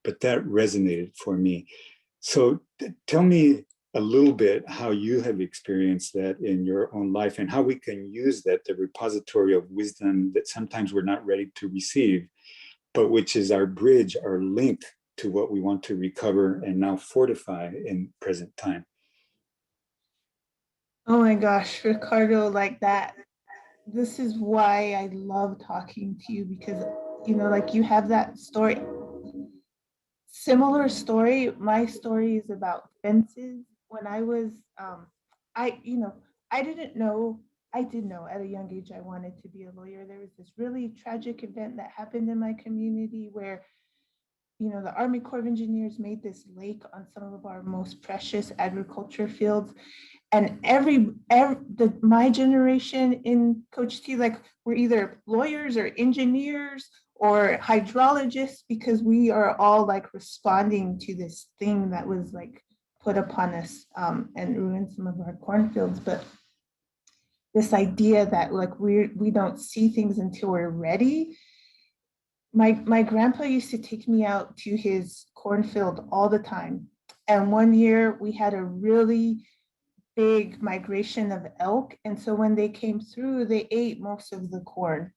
But that resonated for me. So tell me a little bit how you have experienced that in your own life, and how we can use that, the repository of wisdom that sometimes we're not ready to receive, but which is our bridge, our link to what we want to recover and now fortify in present time. Oh my gosh, Ricardo, like that. This is why I love talking to you, because, like you have that story. Similar story. My story is about fences. When I was, I didn't know, I did know at a young age I wanted to be a lawyer. There was this really tragic event that happened in my community where, the Army Corps of Engineers made this lake on some of our most precious agriculture fields. And my generation in Coach T, like, we're either lawyers or engineers or hydrologists, because we are all like responding to this thing that was like put upon us and ruined some of our cornfields. But this idea that like we don't see things until we're ready. My grandpa used to take me out to his cornfield all the time. And one year we had a really big migration of elk. And so when they came through, they ate most of the corn.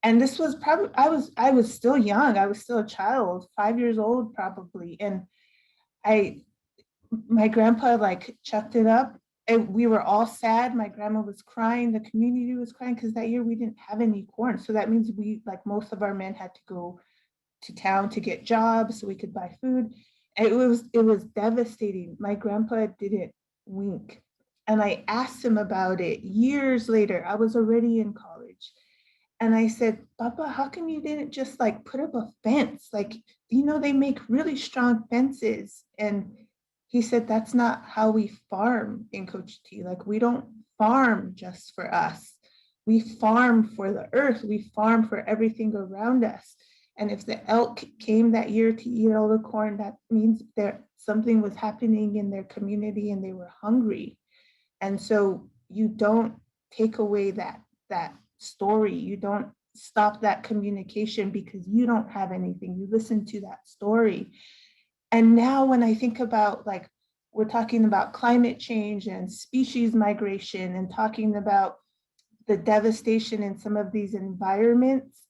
And this was probably, I was still young. I was still a child, 5 years old probably. And my grandpa like chucked it up, and we were all sad. My grandma was crying. The community was crying because that year we didn't have any corn. So that means like most of our men had to go to town to get jobs so we could buy food. And it was devastating. My grandpa didn't wink. And I asked him about it years later. I was already in college. And I said, "Papa, how come you didn't just like put up a fence? Like, they make really strong fences." And he said, "That's not how we farm in Coach T. Like, we don't farm just for us. We farm for the earth. We farm for everything around us. And if the elk came that year to eat all the corn, that means something was happening in their community and they were hungry." And so you don't take away that story. You don't stop that communication because you don't have anything. You listen to that story. And now when I think about, like, we're talking about climate change and species migration and talking about the devastation in some of these environments,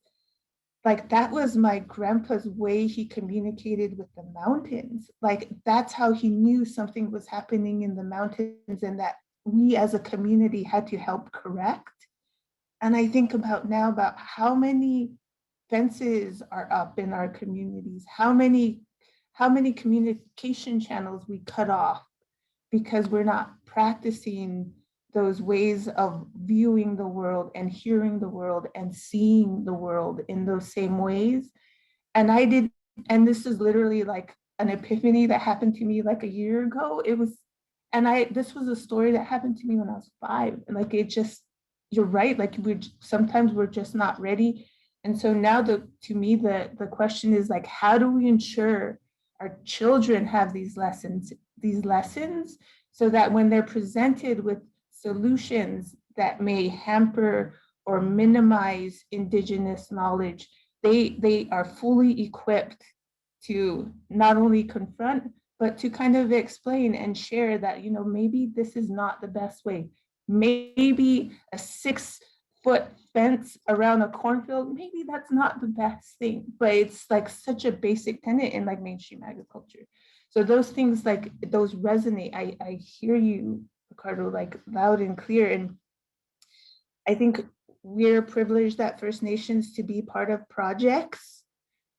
like, that was my grandpa's way he communicated with the mountains. Like, that's how he knew something was happening in the mountains and that we as a community had to help correct. And I think about now about how many fences are up in our communities, how many communication channels we cut off because we're not practicing those ways of viewing the world and hearing the world and seeing the world in those same ways. And this is literally like an epiphany that happened to me like a year ago. This was a story that happened to me when I was 5. And like, you're right, like sometimes we're just not ready. And so now to me, the question is like, how do we ensure our children have these lessons so that when they're presented with solutions that may hamper or minimize Indigenous knowledge, they are fully equipped to not only confront, but to kind of explain and share that, maybe this is not the best way. Maybe a 6-foot fence around a cornfield, maybe that's not the best thing, but it's like such a basic tenet in like mainstream agriculture. So those things, like those resonate. I hear you, Ricardo, like loud and clear. And I think we're privileged at First Nations to be part of projects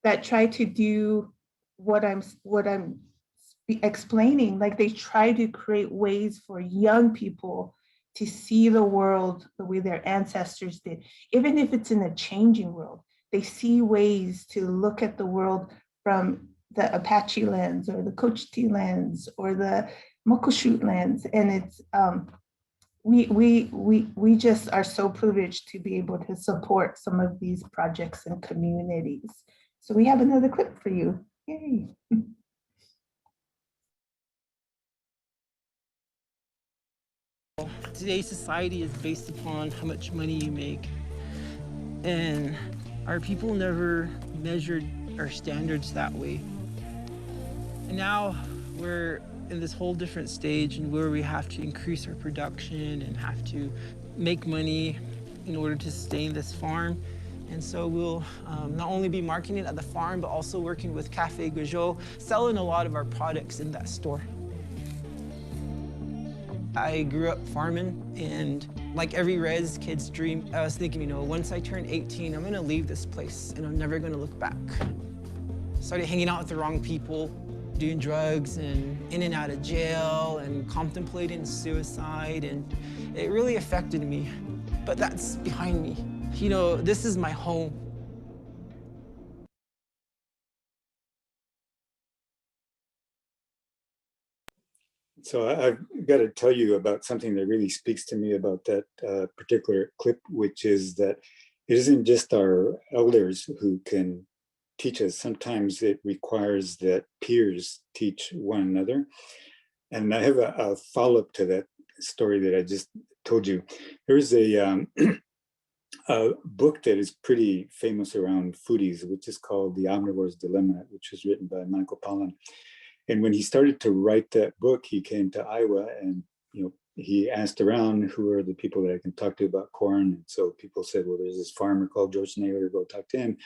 that try to do what I'm explaining. Like they try to create ways for young people to see the world the way their ancestors did, even if it's in a changing world. They see ways to look at the world from the Apache lens or the Cochiti lens or the Muckleshoot lens. And it's we just are so privileged to be able to support some of these projects and communities. So we have another clip for you. Yay. Today's society is based upon how much money you make. And our people never measured our standards that way. And now we're in this whole different stage and where we have to increase our production and have to make money in order to sustain this farm. And so we'll not only be marketing it at the farm, but also working with Cafe Gajot, selling a lot of our products in that store. I grew up farming, and like every res kid's dream, I was thinking, once I turn 18, I'm gonna leave this place and I'm never gonna look back. Started hanging out with the wrong people, doing drugs and in and out of jail and contemplating suicide, and it really affected me. But that's behind me. This is my home. So I've got to tell you about something that really speaks to me about that particular clip, which is that it isn't just our elders who can teach us. Sometimes it requires that peers teach one another. And I have a follow-up to that story that I just told you. There's a book that is pretty famous around foodies, which is called The Omnivore's Dilemma, which was written by Michael Pollan. And when he started to write that book, he came to Iowa and he asked around, who are the people that I can talk to about corn? And so people said, well, there's this farmer called George Naylor, go talk to him.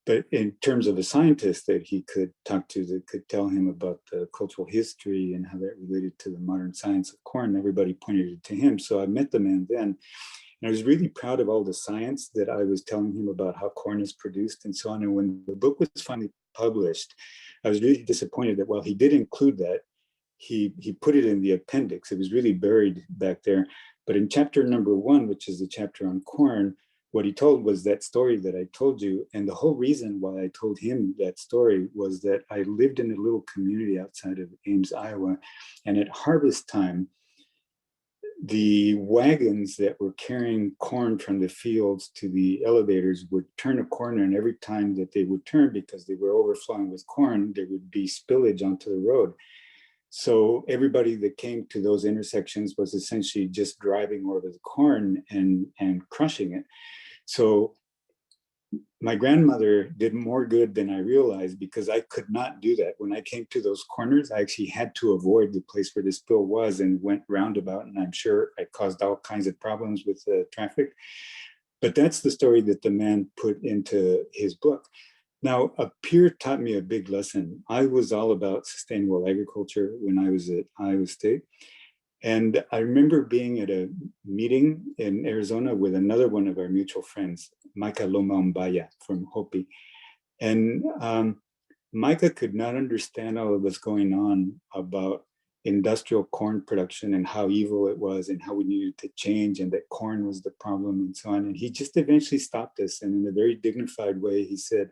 But in terms of a scientist that he could talk to that could tell him about the cultural history and how that related to the modern science of corn, everybody pointed it to him. So I met the man then. And I was really proud of all the science that I was telling him about how corn is produced and so on. And when the book was finally published, I was really disappointed that while he did include that, he put it in the appendix. It was really buried back there. But in chapter number 1, which is the chapter on corn, what he told was that story that I told you. And the whole reason why I told him that story was that I lived in a little community outside of Ames, Iowa. And at harvest time, the wagons that were carrying corn from the fields to the elevators would turn a corner, and every time that they would turn, because they were overflowing with corn, there would be spillage onto the road. So everybody that came to those intersections was essentially just driving over the corn and crushing it. So my grandmother did more good than I realized, because I could not do that. When I came to those corners, I actually had to avoid the place where the spill was and went roundabout. And I'm sure I caused all kinds of problems with the traffic. But that's the story that the man put into his book. Now, a peer taught me a big lesson. I was all about sustainable agriculture when I was at Iowa State. And I remember being at a meeting in Arizona with another one of our mutual friends, Micah Loma Umbaya from Hopi. And Micah could not understand all of what's going on about industrial corn production and how evil it was and how we needed to change and that corn was the problem and so on. And he just eventually stopped us. And in a very dignified way, he said,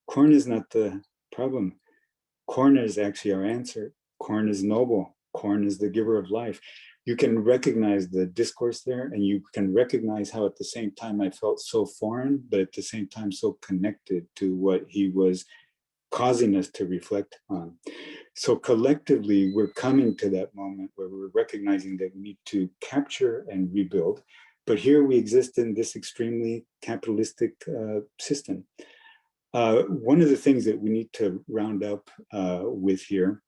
corn is not the problem. Corn is actually our answer. Corn is noble. Corn is the giver of life. You can recognize the discourse there, and you can recognize how at the same time I felt so foreign, but at the same time so connected to what he was causing us to reflect on. So collectively, we're coming to that moment where we're recognizing that we need to capture and rebuild. But here we exist in this extremely capitalistic system. One of the things that we need to round up with here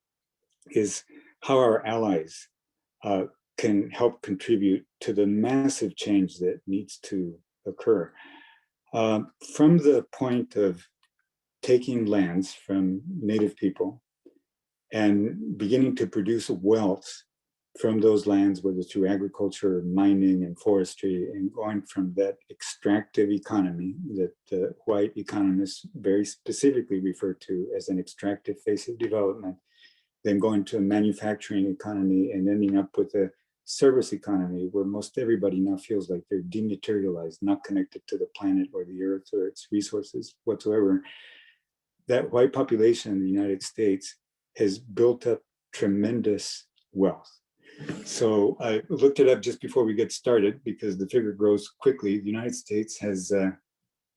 is how our allies can help contribute to the massive change that needs to occur. From the point of taking lands from Native people and beginning to produce wealth from those lands, whether through agriculture, mining, and forestry, and going from that extractive economy that white economists very specifically refer to as an extractive phase of development, then going to a manufacturing economy and ending up with a service economy where most everybody now feels like they're dematerialized, not connected to the planet or the earth or its resources whatsoever. That white population in the United States has built up tremendous wealth. So I looked it up just before we get started because the figure grows quickly. The United States has a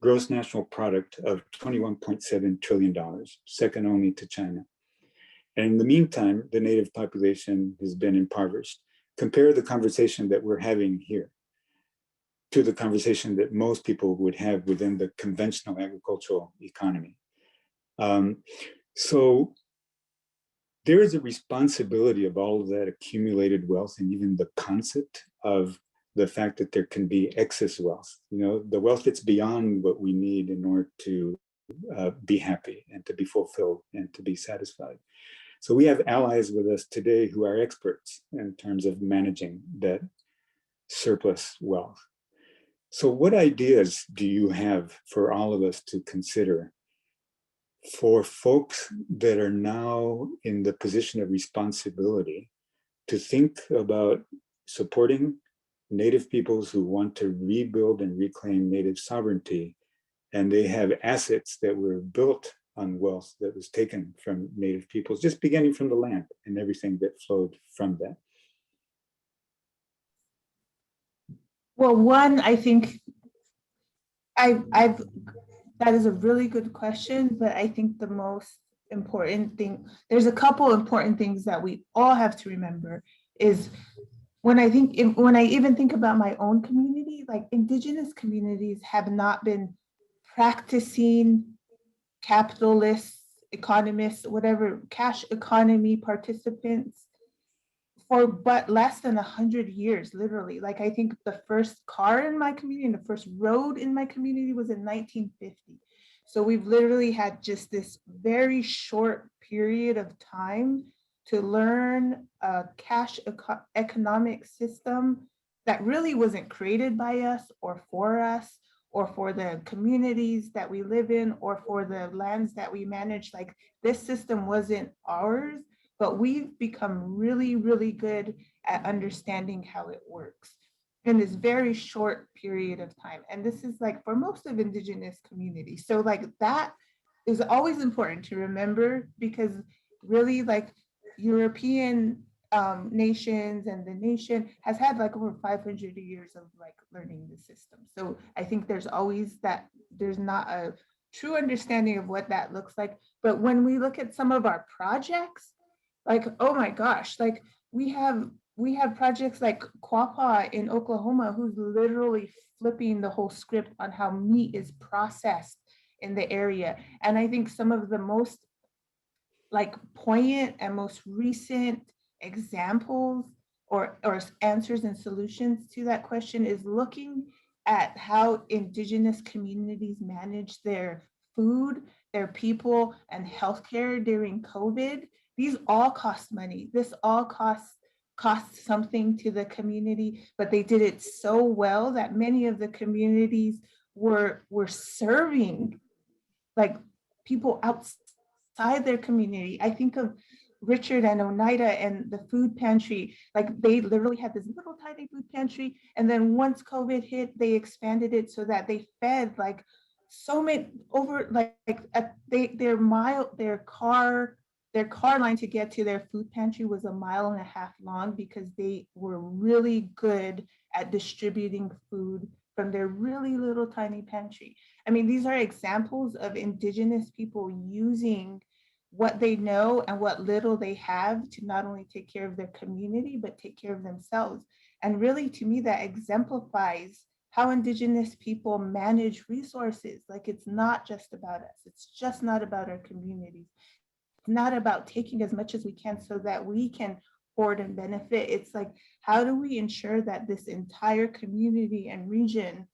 gross national product of $21.7 trillion, second only to China. And in the meantime, the native population has been impoverished. Compare the conversation that we're having here to the conversation that most people would have within the conventional agricultural economy. So there is a responsibility of all of that accumulated wealth and even the concept of the fact that there can be excess wealth, the wealth that's beyond what we need in order to be happy and to be fulfilled and to be satisfied. So we have allies with us today who are experts in terms of managing that surplus wealth. So what ideas do you have for all of us to consider for folks that are now in the position of responsibility to think about supporting Native peoples who want to rebuild and reclaim Native sovereignty, and they have assets that were built on wealth that was taken from Native peoples, just beginning from the land and everything that flowed from that? Well, one, I think that is a really good question, but I think the most important thing, there's a couple important things that we all have to remember is when I even think about my own community, like Indigenous communities have not been practicing capitalists, economists, whatever, cash economy participants for but less than 100 years, literally. Like I think the first car in my community and the first road in my community was in 1950. So we've literally had just this very short period of time to learn a cash economic system that really wasn't created by us or for the communities that we live in or for the lands that we manage. Like this system wasn't ours, but we've become really, really good at understanding how it works in this very short period of time. And this is like for most of Indigenous communities. So like that is always important to remember because really like European nations and the nation has had like over 500 years of like learning the system. So I think there's always that, there's not a true understanding of what that looks like. But when we look at some of our projects, like, oh my gosh, like we have projects like Quapaw in Oklahoma, who's literally flipping the whole script on how meat is processed in the area. And I think some of the most like poignant and most recent examples or answers and solutions to that question is looking at how Indigenous communities manage their food, their people, and healthcare during COVID. These all cost money. This all costs cost something to the community, but they did it so well that many of the communities were serving like people outside their community. I think of Richard and Oneida and the food pantry. Like they literally had this little tiny food pantry, and then once COVID hit, they expanded it so that they fed like so many over their car line to get to their food pantry was 1.5 miles long because they were really good at distributing food from their really little tiny pantry. I mean, these are examples of Indigenous people using what they know and what little they have to not only take care of their community, but take care of themselves. And really, to me, that exemplifies how Indigenous people manage resources. Like it's not just about us. It's just not about our communities. It's not about taking as much as we can so that we can hoard and benefit. It's like, how do we ensure that this entire community and region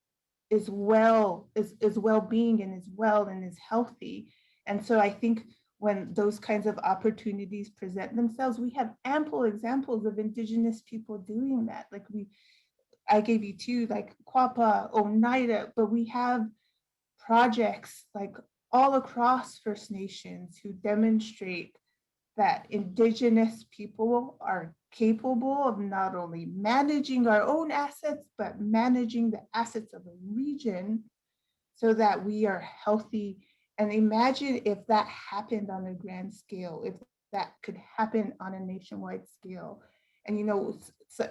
is well-being and is well and is healthy? And so I think when those kinds of opportunities present themselves, we have ample examples of Indigenous people doing that. Like I gave you two, like Quapaw, Oneida, but we have projects like all across First Nations who demonstrate that Indigenous people are capable of not only managing our own assets, but managing the assets of a region so that we are healthy. And imagine if that happened on a grand scale, if that could happen on a nationwide scale. And, you know, so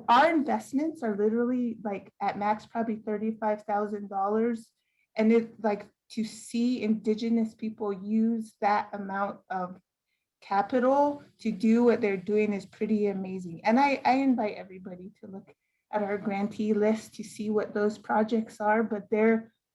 our investments are literally like at max, probably $35,000. And it like to see Indigenous people use that amount of capital to do what they're doing is pretty amazing. And I invite everybody to look at our grantee list to see what those projects are, but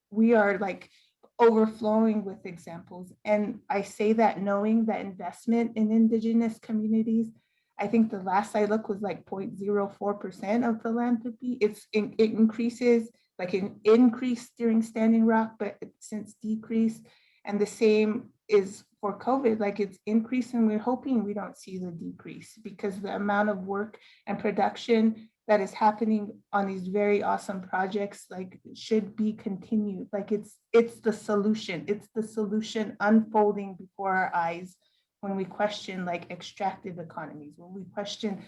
we are like overflowing with examples. And I say that knowing that investment in Indigenous communities, I think the last I looked was like 0.04% of philanthropy. It increases, like an increase during Standing Rock, but it's since decreased. And the same is for COVID, like it's increased, and we're hoping we don't see the decrease because the amount of work and production that is happening on these very awesome projects like should be continued. Like it's the solution unfolding before our eyes when we question like extractive economies, when we question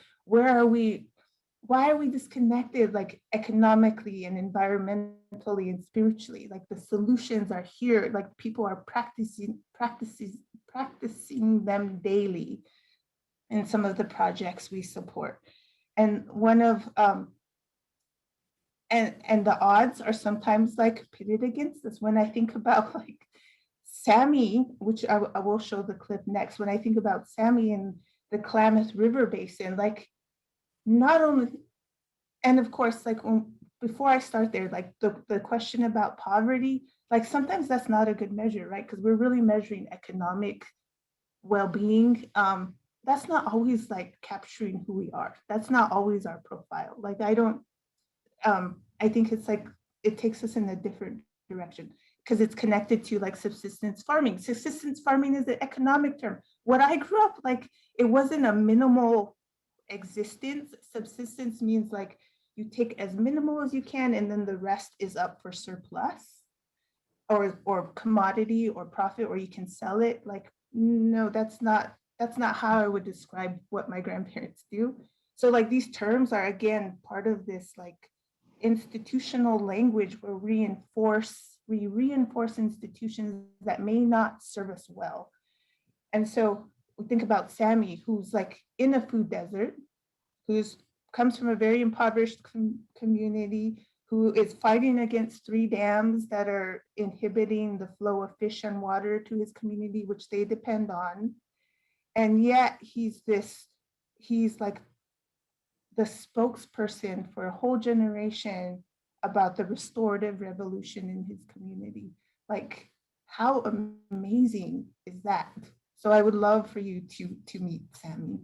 why are we disconnected like economically and environmentally and spiritually? Like the solutions are here, like people are practicing them daily in some of the projects we support. And one of and the odds are sometimes like pitted against us. When I think about like Sammy, which I will show the clip next, when I think about Sammy and the Klamath River Basin, like not only, and of course, like before I start there, like the question about poverty, like sometimes that's not a good measure, right? Because we're really measuring economic well-being. That's not always like capturing who we are. That's not always our profile. Like I think it's like, it takes us in a different direction because it's connected to like subsistence farming. Subsistence farming is an economic term. What I grew up, like, it wasn't a minimal existence. Subsistence means like you take as minimal as you can and then the rest is up for surplus or commodity or profit, or you can sell it. Like, no, that's not how I would describe what my grandparents do. So like these terms are again part of this like institutional language where we reinforce institutions that may not serve us well. And so we think about Sammy, who's like in a food desert, comes from a very impoverished community, who is fighting against 3 dams that are inhibiting the flow of fish and water to his community, which they depend on. And yet he's like the spokesperson for a whole generation about the restorative revolution in his community. Like, how amazing is that? So I would love for you to meet Sammy.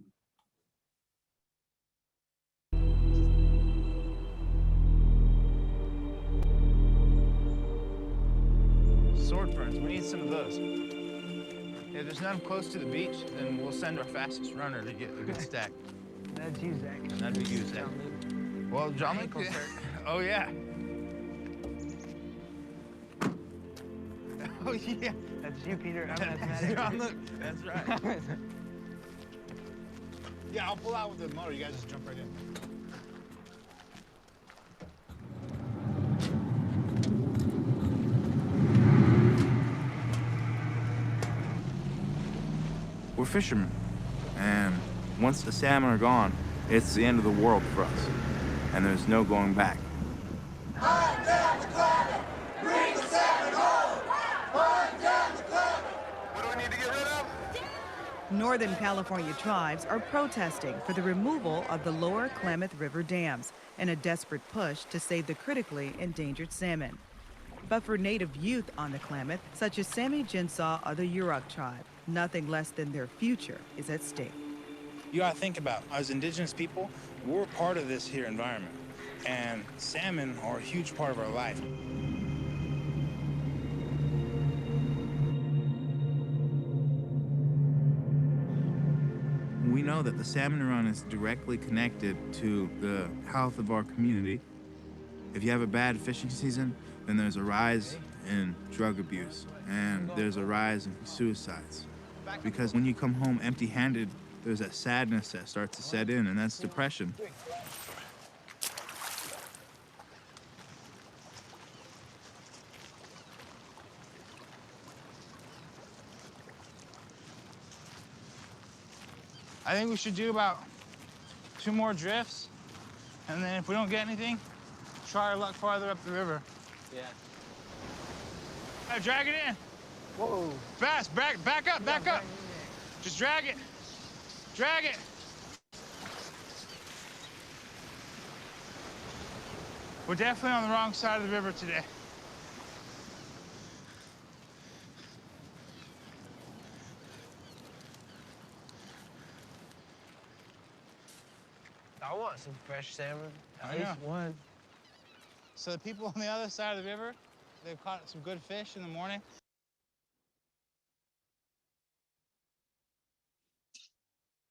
Sword ferns, we need some of those. If there's none close to the beach, then we'll send our fastest runner to get a good stack. That's you, Zach. And that'd be you, Zach. Well, John, oh yeah. Oh yeah. That's you, Peter. I'm asthmatic. John, look, that's right. Yeah, I'll pull out with the motor. You guys just jump right in. We're fishermen, and once the salmon are gone, it's the end of the world for us, and there's no going back. Hunt down the climate, bring the salmon home. Hunt down the climate. What do we need to get rid of? Northern California tribes are protesting for the removal of the lower Klamath River dams in a desperate push to save the critically endangered salmon. But for Native youth on the Klamath, such as Sammy Jinsaw of the Yurok tribe, nothing less than their future is at stake. You gotta think about, as Indigenous people, we're part of this here environment, and salmon are a huge part of our life. We know that the salmon run is directly connected to the health of our community. If you have a bad fishing season, then there's a rise in drug abuse, and there's a rise in suicides. Because when you come home empty-handed, there's that sadness that starts to set in, and that's depression. I think we should do about 2 more drifts, and then if we don't get anything, try our luck farther up the river. Yeah. All right, drag it in. Whoa. Fast, back up, back up. Just drag it. Drag it. We're definitely on the wrong side of the river today. I want some fresh salmon. I At least know. one. So the people on the other side of the river, they've caught some good fish in the morning.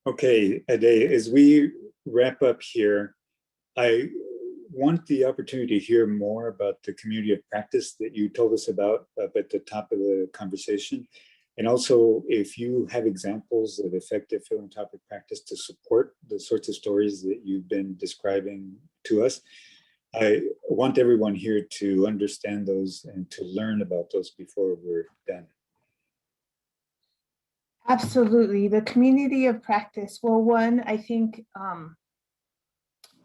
Okay, A-dae, as we wrap up here, I want the opportunity to hear more about the community of practice that you told us about up at the top of the conversation. And also, if you have examples of effective philanthropic practice to support the sorts of stories that you've been describing to us, I want everyone here to understand those and to learn about those before we're done. Absolutely. The community of practice. Well, one, I think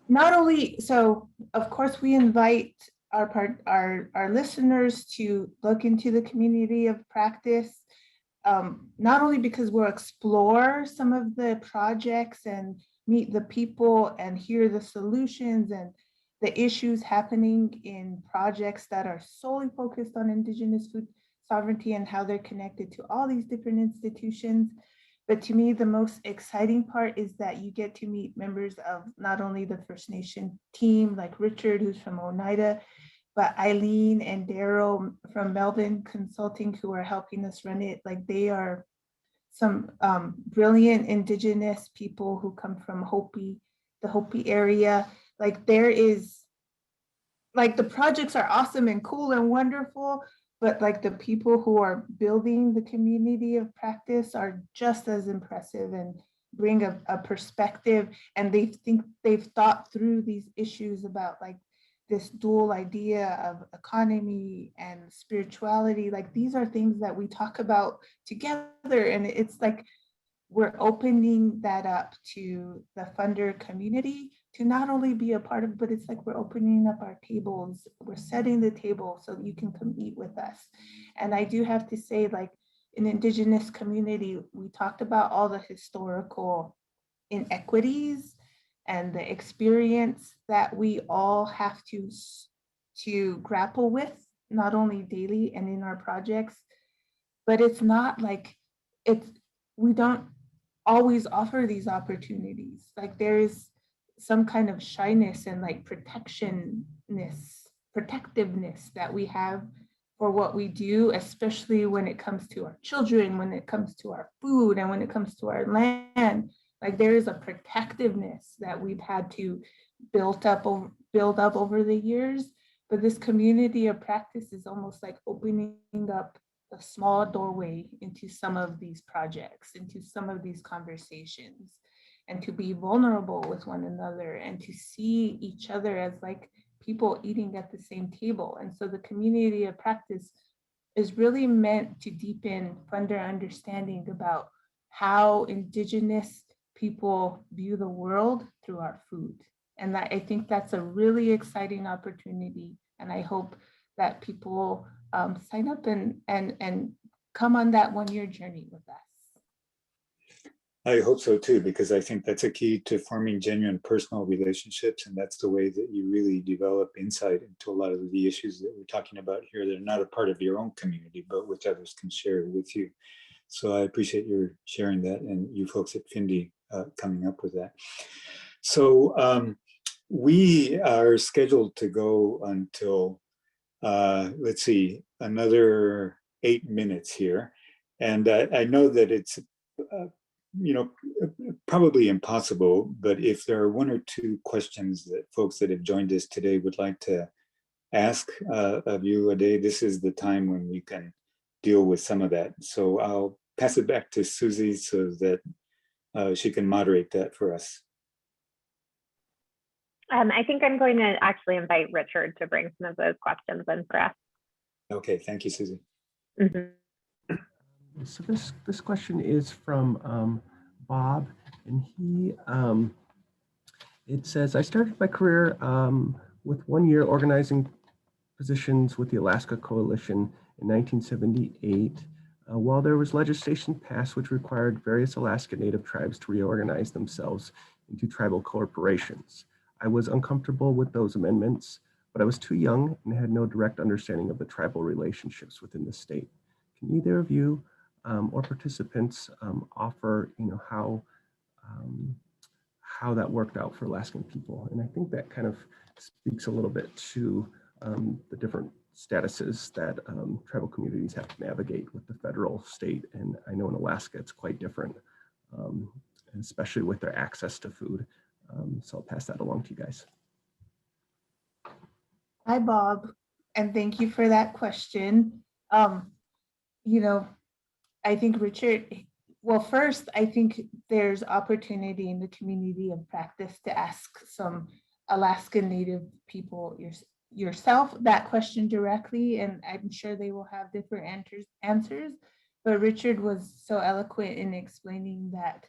not only, so of course we invite our listeners to look into the community of practice, not only because we'll explore some of the projects and meet the people and hear the solutions and the issues happening in projects that are solely focused on Indigenous food sovereignty and how they're connected to all these different institutions. But to me, the most exciting part is that you get to meet members of not only the First Nation team, like Richard, who's from Oneida, but Eileen and Daryl from Melvin Consulting, who are helping us run it. Like, they are some brilliant Indigenous people who come from Hopi, the Hopi area. Like, there is, like, the projects are awesome and cool and wonderful, but like the people who are building the community of practice are just as impressive and bring a perspective, and they've thought through these issues about like this dual idea of economy and spirituality. Like, these are things that we talk about together, and it's like we're opening that up to the funder community to not only be a part of, but it's like we're opening up our tables, we're setting the table so you can come eat with us. And I do have to say, like, in Indigenous community, we talked about all the historical inequities and the experience that we all have to grapple with, not only daily and in our projects, but it's not like we don't always offer these opportunities. Like, there is some kind of shyness and like protectiveness that we have for what we do, especially when it comes to our children, when it comes to our food, and when it comes to our land. Like there is a protectiveness that we've had to build up over the years, but this community of practice is almost like opening up a small doorway into some of these projects, into some of these conversations, and to be vulnerable with one another and to see each other as like people eating at the same table. And so the community of practice is really meant to deepen funder understanding about how Indigenous people view the world through our food. And I think that's a really exciting opportunity. And I hope that people sign up and come on that one-year journey with us. I hope so too, because I think that's a key to forming genuine personal relationships. And that's the way that you really develop insight into a lot of the issues that we're talking about here that are not a part of your own community, but which others can share with you. So I appreciate your sharing that and you folks at Findy coming up with that. So we are scheduled to go until, let's see, another 8 minutes here. And I know that it's, probably impossible, but if there are one or two questions that folks that have joined us today would like to ask of you, A-dae, this is the time when we can deal with some of that. So I'll pass it back to Susie so that she can moderate that for us. I think I'm going to actually invite Richard to bring some of those questions in for us. Okay, thank you, Susie. Mm-hmm. So this question is from Bob, and it says, I started my career with 1 year organizing positions with the Alaska Coalition in 1978, while there was legislation passed which required various Alaska Native tribes to reorganize themselves into tribal corporations. I was uncomfortable with those amendments, but I was too young and had no direct understanding of the tribal relationships within the state. Can either of you or participants offer, how that worked out for Alaskan people? And I think that kind of speaks a little bit to the different statuses that tribal communities have to navigate with the federal, state, and I know in Alaska it's quite different, especially with their access to food. So I'll pass that along to you guys. Hi, Bob, and thank you for that question. I think Richard, well, first, I think there's opportunity in the community of practice to ask some Alaska Native people yourself that question directly, and I'm sure they will have different answers. But Richard was so eloquent in explaining that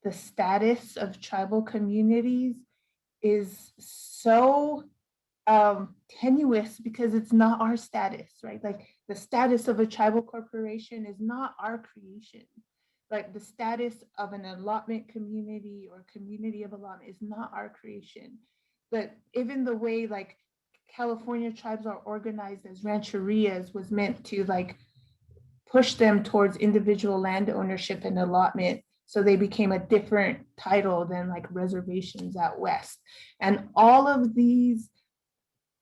the status of tribal communities is so tenuous because it's not our status, right? Like the status of a tribal corporation is not our creation. Like the status of an allotment community or community of allotment is not our creation. But even the way like California tribes are organized as rancherias was meant to like push them towards individual land ownership and allotment. So they became a different title than like reservations out west. And all of these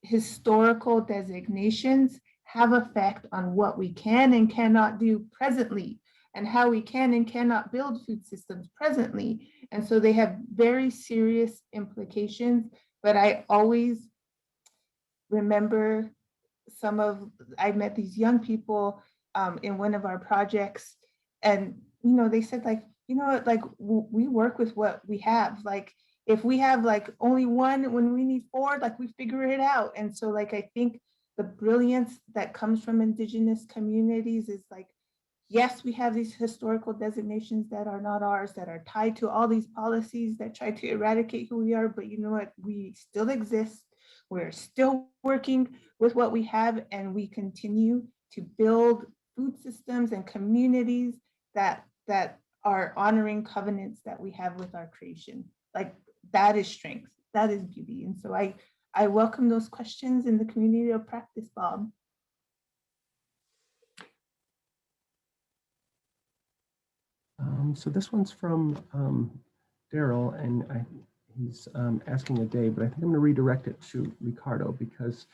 historical designations have effect on what we can and cannot do presently and how we can and cannot build food systems presently. And so they have very serious implications, but I always remember I met these young people in one of our projects, and they said like, we work with what we have. Like if we have like only one when we need four, like we figure it out. And so like I think the brilliance that comes from Indigenous communities is like, yes, we have these historical designations that are not ours, that are tied to all these policies that try to eradicate who we are, but you know what, we still exist. We're still working with what we have, and we continue to build food systems and communities that are honoring covenants that we have with our creation. Like that is strength, that is beauty. And so I welcome those questions in the community of practice, Bob. So this one's from Daryl, and he's asking A-dae, but I think I'm going to redirect it to Ricardo because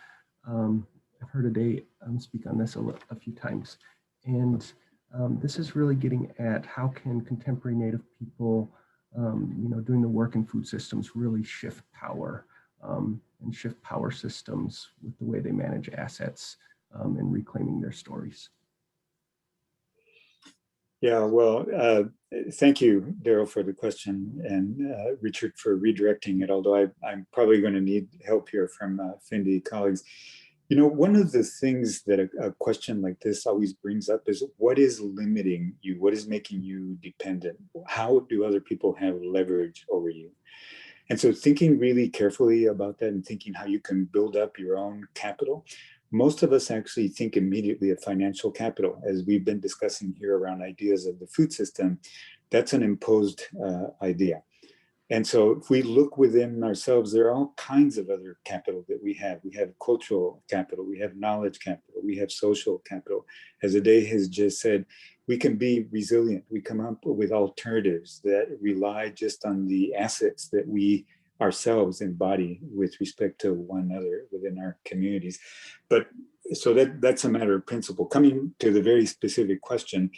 I've heard A-dae speak on this a few times. And this is really getting at how can contemporary Native people doing the work in food systems really shift power and shift power systems with the way they manage assets and reclaiming their stories. Yeah, well, thank you, Daryl, for the question, and Richard for redirecting it, although I'm probably going to need help here from Findy colleagues. One of the things that a question like this always brings up is what is limiting you? What is making you dependent? How do other people have leverage over you? And so thinking really carefully about that and thinking how you can build up your own capital, most of us actually think immediately of financial capital. As we've been discussing here around ideas of the food system, that's an imposed idea. And so if we look within ourselves, there are all kinds of other capital that we have. We have cultural capital, we have knowledge capital, we have social capital. As A-dae has just said, we can be resilient. We come up with alternatives that rely just on the assets that we ourselves embody with respect to one another within our communities. But so that's a matter of principle. Coming to the very specific question,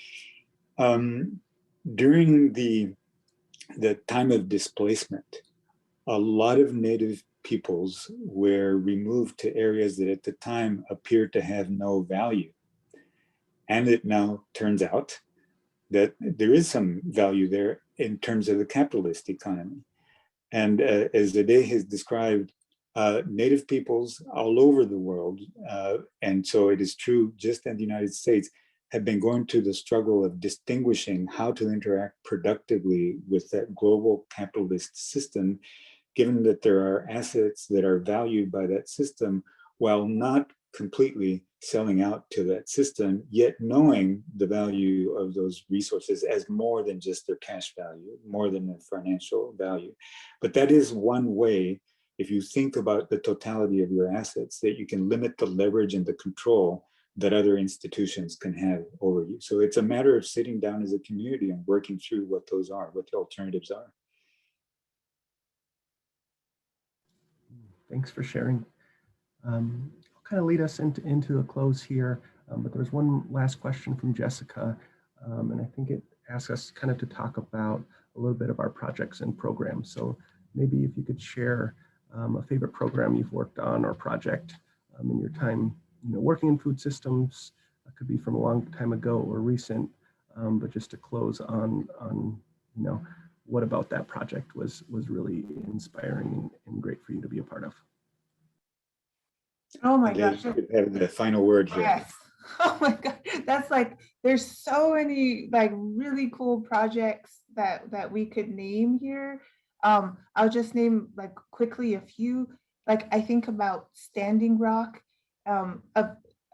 during the time of displacement, a lot of Native peoples were removed to areas that at the time appeared to have no value. And it now turns out that there is some value there in terms of the capitalist economy. And as A-dae has described, Native peoples all over the world, and so it is true just in the United States, have been going through the struggle of distinguishing how to interact productively with that global capitalist system, given that there are assets that are valued by that system while not completely selling out to that system, yet knowing the value of those resources as more than just their cash value, more than their financial value. But that is one way, if you think about the totality of your assets, that you can limit the leverage and the control that other institutions can have over you. So it's a matter of sitting down as a community and working through what those are, what the alternatives are. Thanks for sharing. I'll kind of lead us into a close here, but there's one last question from Jessica, and I think it asks us kind of to talk about a little bit of our projects and programs. So maybe if you could share a favorite program you've worked on or project in your time working in food systems. It could be from a long time ago or recent, but just to close on what about that project was really inspiring and great for you to be a part of. Oh my A-dae, gosh. you could have the final word here. Yes. Oh my God. That's like, there's so many like really cool projects that we could name here. I'll just name like quickly a few. Like I think about Standing Rock.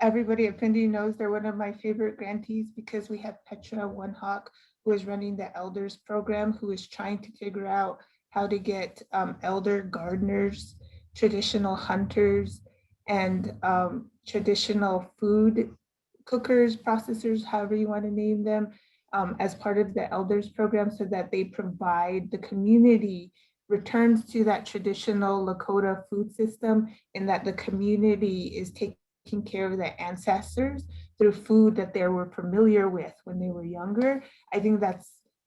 Everybody at Findy knows they're one of my favorite grantees because we have Petra One Hawk, who is running the Elders program, who is trying to figure out how to get elder gardeners, traditional hunters, and traditional food cookers, processors, however you want to name them, as part of the Elders program so that they provide the community returns to that traditional Lakota food system and that the community is taking care of their ancestors through food that they were familiar with when they were younger. I think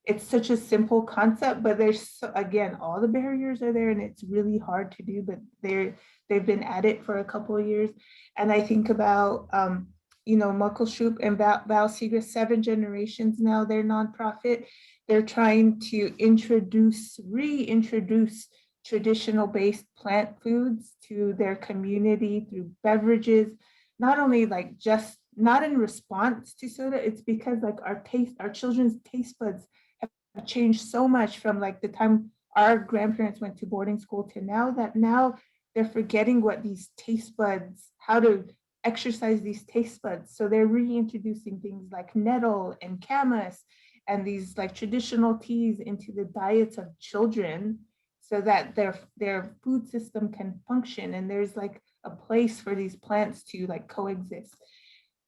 it's such a simple concept, but there's, again, all the barriers are there and it's really hard to do, but they've been at it for a couple of years. And I think about, Muckleshoop and Val Seagrass, 7 generations now, their nonprofit. They're trying to reintroduce traditional based plant foods to their community through beverages, not only like just not in response to soda, it's because like our children's taste buds have changed so much from like the time our grandparents went to boarding school to now they're forgetting what these taste buds, how to exercise these taste buds. So they're reintroducing things like nettle and camas and these like traditional teas into the diets of children so that their food system can function. And there's like a place for these plants to like coexist.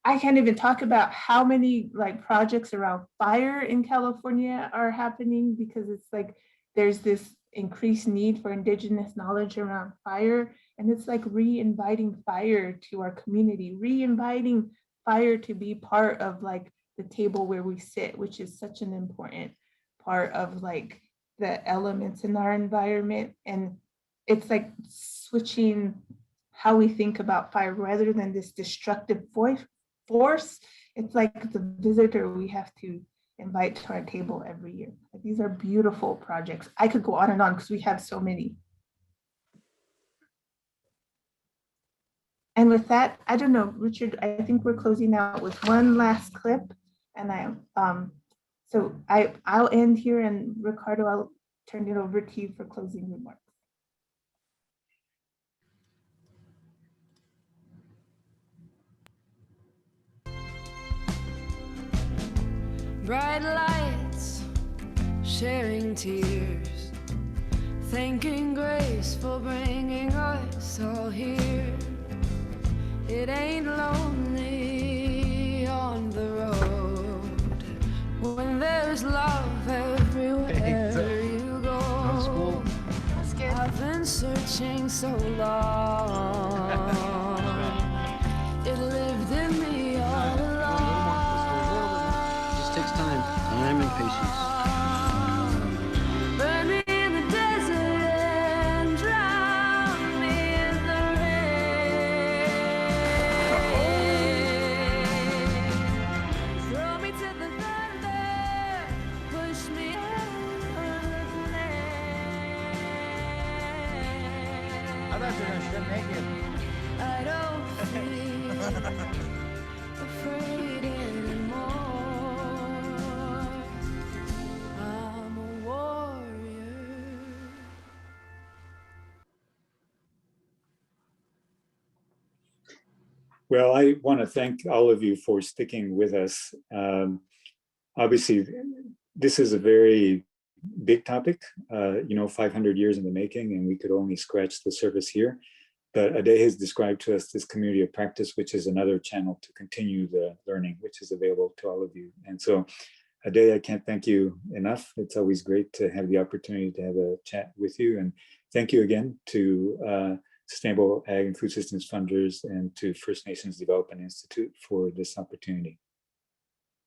I can't even talk about how many like projects around fire in California are happening because it's like there's this increased need for Indigenous knowledge around fire. And it's like re-inviting fire to our community, re-inviting fire to be part of like the table where we sit, which is such an important part of like the elements in our environment. And it's like switching how we think about fire rather than this destructive force. It's like the visitor we have to invite to our table every year. These are beautiful projects. I could go on and on because we have so many. And with that, I don't know, Richard, I think we're closing out with one last clip. And I'll end here, and Ricardo, I'll turn it over to you for closing remarks. Bright lights, sharing tears, thanking grace for bringing us all here. It ain't lonely on the road when there's love everywhere you go. I've been searching so long. It lived in me all along. Just takes time and patience. Burn me in the desert and drown me in the rain. Throw me to the thunder, push me over the flame. I thought you were gonna strip naked. I don't feel afraid anymore. I'm a warrior. Well, I want to thank all of you for sticking with us. Obviously, this is a very big topic, 500 years in the making, and we could only scratch the surface here. But A-dae has described to us this community of practice, which is another channel to continue the learning, which is available to all of you. And so, A-dae, I can't thank you enough. It's always great to have the opportunity to have a chat with you. And thank you again to Sustainable Ag and Food Systems Funders and to First Nations Development Institute for this opportunity.